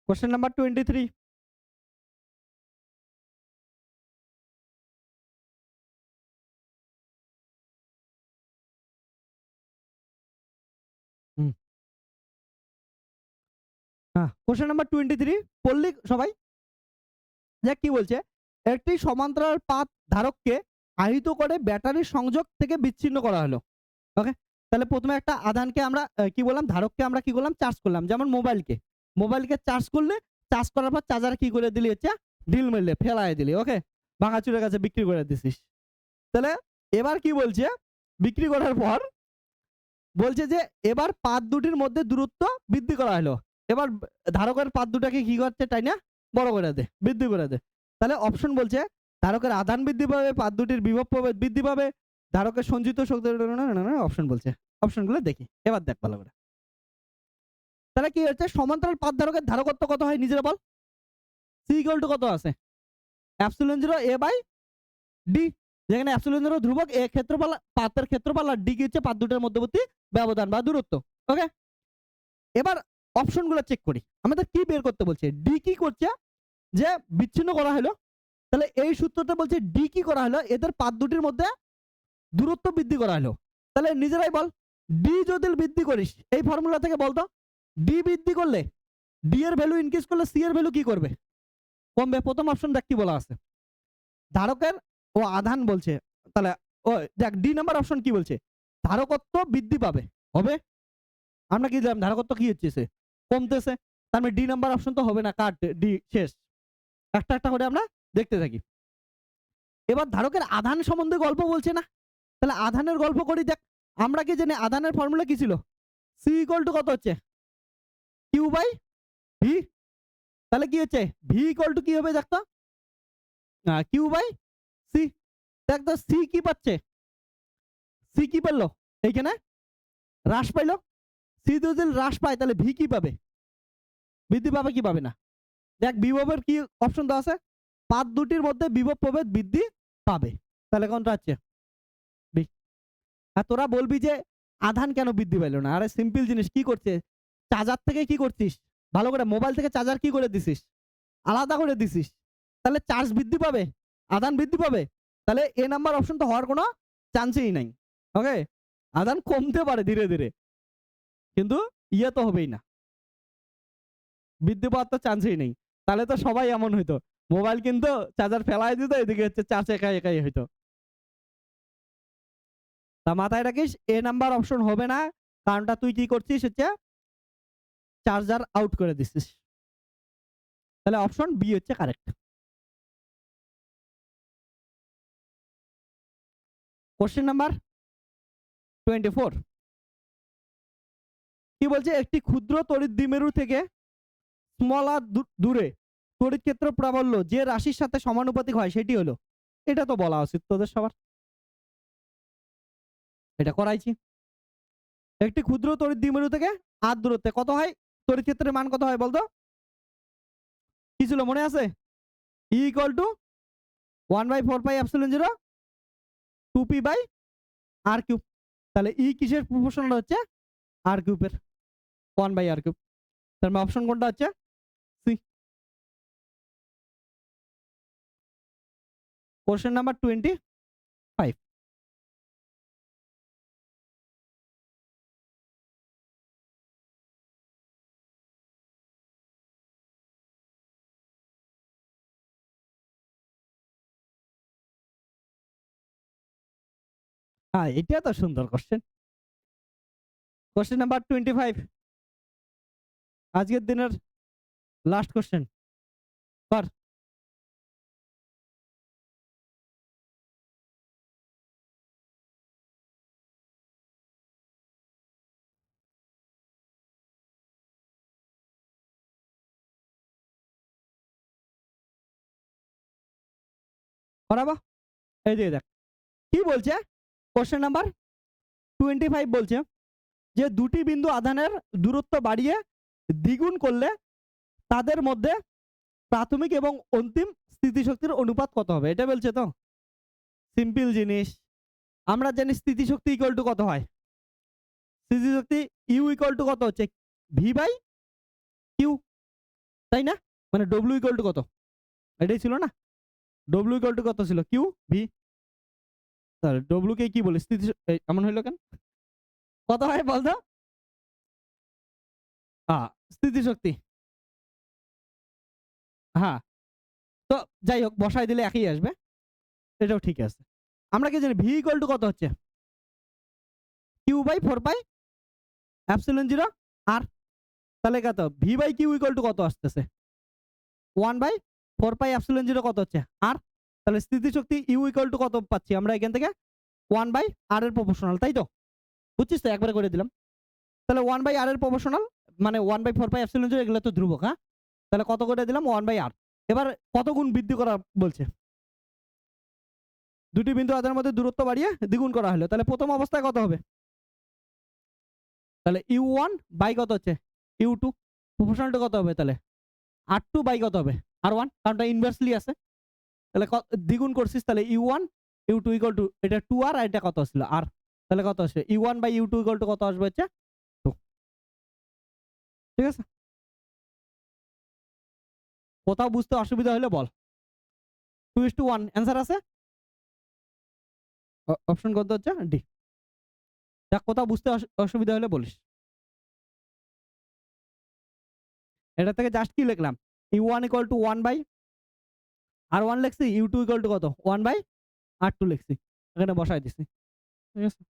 কোশ্চেন নাম্বার 23। হ্যাঁ, কোশ্চেন নাম্বার 23 পড়লি সবাই? দেখ কি বলছে, একটি সমান্তরাল পাত ধারককে আহিত করে ব্যাটারির সংযোগ থেকে বিচ্ছিন্ন করা হলো। ওকে, তাহলে প্রথমে একটা আধানকে আমরা কি বললাম? ধারককে আমরা কি করলাম? চার্জ করলাম। যেমন মোবাইলকে চার্জ করলে, চার্জ করার পর চার্জার কি করে দিলি? হচ্ছে ঢিল মেরলে, ফেলায় দিলি। ওকে, ভাঙাচুরের কাছে বিক্রি করে দিছিস। তাহলে এবার কি বলছে, বিক্রি করার পর বলছে যে এবার পাত দুটির মধ্যে দূরত্ব বৃদ্ধি করা হলো। এবার ধারকের পাত দুটাকে কি করছে, তাই না, বড় করে দে, বৃদ্ধি করে দে। তাহলে অপশন বলছে ধারকের আধান বৃদ্ধি পাবে, পাত দুটির বিভব প্রভেদ বৃদ্ধি পাবে, ধারকের সঞ্চিত শক্তি। অপশন বলছে, অপশনগুলো দেখি এবার দেখ ভালো করে। তাহলে কি হচ্ছে, সমান্তরাল পাত ধারকের ধারকত্ব কত হয় নিজেরা বল। সি ইকুয়াল টু কত আছে, এপসিলন 0 এ বাই ডি, যেখানে এপসিলন 0 ধ্রুবক, এ ক্ষেত্রফল পাতের ক্ষেত্রফল আর ডি কি হচ্ছে পাত দুটোর মধ্যবর্তী ব্যবধান বা দূরত্ব। ওকে, এবার অপশনগুলো চেক করি, আমাদের কি বের করতে বলছে। ডি কি করছে, যে বিচ্ছিন্ন করা হলো, তাহলে এই সূত্রটা বলছে ডি কি করা হলো, এদের পাত দুটির মধ্যে দূরত্ব বৃদ্ধি করা হলো। তাহলে নিজেরাই বল, ডি যদি বৃদ্ধি করিস এই ফর্মুলা থেকে বলতো, ডি বৃদ্ধি করলে ডি এর ভ্যালু ইনক্রিজ করলে সি এর ভ্যালু কি করবে, কমবে। প্রথম অপশন দেখ কি বলা আছে, ধারকের ও আধান বলছে। তাহলে ও দেখ ডি নাম্বার অপশন কি বলছে, ধারকত্ব বৃদ্ধি পাবে, হবে। আমরা কি জানলাম ধারকত্ব কি হচ্ছে, কমতেছে। তার মানে ডি নাম্বার অপশন তো হবে না, কাট, ডি শেষ। একটা একটা করে আমরা দেখতে থাকি। এবার ধারকের আধান সম্বন্ধে গল্প বলছে না, তাহলে আধানের গল্প করি। দেখ আমরা কি জানি আধানের ফর্মুলা কি ছিল, সি ইকুয়াল টু কত হচ্ছে, কিউ বাই ভি। তাহলে কি হচ্ছে, ভি ইকুয়াল টু কি হবে দেখতো, কিউ বাই সি। দেখ তো সি কি পাচ্ছে, সি কি পেলো, এইখানে হ্রাস পাইলো। সি যদি হ্রাস পায় তাহলে ভি কি পাবে, বৃদ্ধি পাবে কি পাবে না। দেখ বিভবের কি অপশন দেওয়া আছে, পাত দুটির মধ্যে বিভব প্রভেদ বৃদ্ধি পাবে। তাহলে কোনটা হচ্ছে বি। আর তোরা বলবি যে আধান কেন বৃদ্ধি পাইলো না, আরে সিম্পল জিনিস, কি করছে, চার্জার থেকে কি করছিস, ভালো করে মোবাইল থেকে চার্জার কি করে দিছিস, আলাদা করে দিছিস। তাহলে চার্জ বৃদ্ধি পাবে, আধান বৃদ্ধি পাবে। তাহলে এ নাম্বার অপশন তো হওয়ার কোনো চান্সই নাই। ওকে, আধান কমতে পারে ধীরে ধীরে, কিন্তু ইয়ে তো হবেই না, বৃদ্ধি পাওয়ার তো চান্সই নেই। তাহলে তো সবাই এমন হইতো, মোবাইল কিন্তু চার্জার ফেলাই দিত, এদিকে হচ্ছে চার্জ একাই একাই হইতো। তা মাথায় রাখিস এ নাম্বার অপশন হবে না, কারণটা তুই কি করছিস হচ্ছে চার্জার আউট করে দিছিস। তাহলে অপশন বি হচ্ছে কারেক্ট। কোশ্চেন নাম্বার 24 কি বলছে, একটি ক্ষুদ্র তড়িৎ দ্বিমেরু থেকে স্মল আর দূরে তড়িৎ ক্ষেত্র প্রাবল্য যে রাশির সাথে সমানুপাতিক হয় সেটি হলো, এটা তো বলা উচিত তোদের সবার, এটা করাইছি। একটি ক্ষুদ্র তড়িৎ দ্বিমেরু থেকে আর দূরত্বে কত হয়, তড়িৎ ক্ষেত্রের মান কত হয় বলতো, কি ছিল মনে আছে, e equal to 1/4 pi epsilon 0 2p by r cube. তাহলে ই কিসের প্রপোর্শনাল হচ্ছে, আর কিউবের 1/r কিউব। তার মানে অপশন কোনটা হচ্ছে সি। কোশ্চেন নাম্বার 25 হ্যাঁ এটা তো সুন্দর কোশ্চেন। কোশ্চেন নাম্বার 25 আজকের দিনের লাস্ট কোশ্চেন, কর। করাবো, এই যে দেখ কি বলছে, কোশ্চেন নাম্বার 25 বলছে যে দুটি বিন্দু আধানের দূরত্ব বাড়িয়ে দ্বিগুণ করলে তাদের মধ্যে প্রাথমিক এবং অন্তিম স্থিতিশক্তির অনুপাত কত হবে, এটা বলছে তো। সিম্পল জিনিস, আমরা জানি স্থিতিশক্তি ইকুয়াল টু কত হয়, স্থিতিশক্তি ইউ ইকুয়াল টু কত হচ্ছে ভি বাই কিউ, তাই না, মানে ডব্লিউ ইকুয়াল টু কত, এটাই ছিল না, ডব্লিউ ইকুয়াল টু কত ছিল, কিউ ভি। তাহলে ডব্লিউ কে কি বলে, স্থিতি, এমন হইলো কেন, কত হয় বলতো, স্থিতিশক্তি। হ্যাঁ, তো যাই হোক বসাই দিলে একই আসবে, এটাও ঠিক আছে। আমরা কি জানি ভি ইকুয়াল টু কত হচ্ছে, q by 4 pi epsilon 0 r. তাহলে কত, v by q equal to কত আসতেছে, 1/4 পাই এপসিলন 0 কত হচ্ছে আর। তাহলে স্থিতিশক্তি ইউ ইকুয়াল টু কত পাচ্ছি আমরা এখান থেকে 1/r এর প্রপোর্শনাল, তাই তো? বুঝছিস তো? একবারে করে দিলাম। তাহলে 1/r এর প্রপোর্শনাল মানে 1/4πε0 এগুলো তো ধ্রুবক, হ্যাঁ? তাহলে কত করে দিলাম 1/r। এবার কত গুণ বৃদ্ধি করা বলছে? দুটি বিন্দু আধানের মধ্যে দূরত্ব বাড়িয়ে দ্বিগুণ করা হলো। তাহলে প্রথম অবস্থায় কত হবে? তাহলে u1 বাই কত হচ্ছে? u2 প্রপোর্শনালটা কত হবে তাহলে? r2 বাই কত হবে? r1, কারণটা ইনভার্সলি আছে। তাহলে দ্বিগুণ করছিস, তাহলে u1 u2 ইকুয়াল টু এটা 2r আর এটা কত ছিল r। তাহলে কত আসবে? u1 by u2 equal to কত আসবে হচ্ছে 2। ঠিক আছে? কোথাও বুঝতে অসুবিধা হলে বল। 2:1 অ্যান্সার আছে? অপশন কত হচ্ছে? ডি। দেখ কোথাও বুঝতে অসুবিধা হলে বলিস। এটা থেকে জাস্ট কি লিখলাম? u1 ইকুয়াল টু 1/r1 লিখছি, u2 ইকুয়াল টু কত? 1/r2 লিখছি। এখানে বসায় দিছি। ঠিক আছে?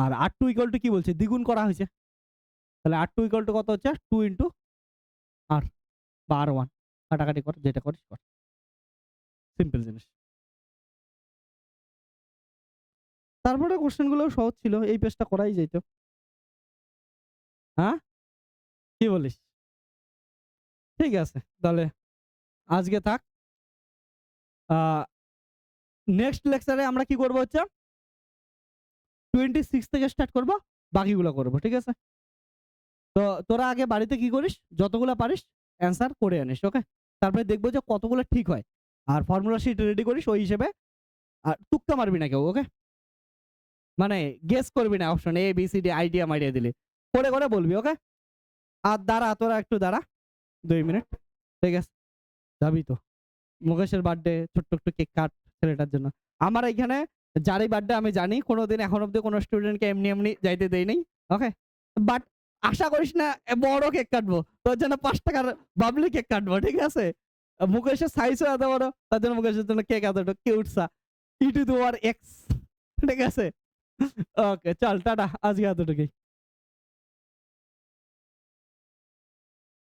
আর r2 ইকুয়াল টু কি বলছে? দ্বিগুণ করা হয়েছে। তাহলে r2 ইকুয়াল টু কত হচ্ছে? 2 ইনটু r বা r1। কাটাকাটি কর, যেটা করিস কর। সিম্পল জিনিস। তারপরে কোশ্চেন গুলো সহজ ছিল, এই পেজটা করাই যেত। হ্যাঁ? কি বলিস? ঠিক আছে, তাহলে আজকে থাক। নেক্সট লেকচারে আমরা কি করব হচ্ছে 26 থেকে স্টার্ট করব, বাকিগুলো করব। ঠিক আছে? তো তোরা আগে বাড়িতে কি করিস, যতগুলো পারিস অ্যান্সার করে আনিস, ওকে? তারপরে দেখবো যে কতগুলো ঠিক হয়। আর ফর্মুলা শিট রেডি করিস ওই হিসেবে। আর তুক্কা মারবি না কেউ, ওকে? মানে গেস করবি না, option a b c d idea মারিয়ে দিলি। করে করে বলবি, ওকে? আর দাঁড়া, তোরা একটু দাঁড়া 2 মিনিট। ঠিক আছে? যাবি তো? মুকেশের বার্থডে, ছোট্ট একটু কেক কাট ছেলেটার জন্য। আমার এখানে যারই বার্থডে আমি জানি, কোনোদিন এখন অব্দি কোনো স্টুডেন্টকে এমনি এমনি যাইতে দেই নাই, ওকে? বাট আশা করিস না বড় কেক কাটবো, তোর জন্য 5 টাকার বাবলি কেক কাটবো। ঠিক আছে? মুকেশের সাইজও এত বড়, তার জন্য মুকেশের জন্য কেক এতটা কিউট সা e to the power x। ঠিক আছে? ওকে চল টাটা, আজকে এতটুকুই।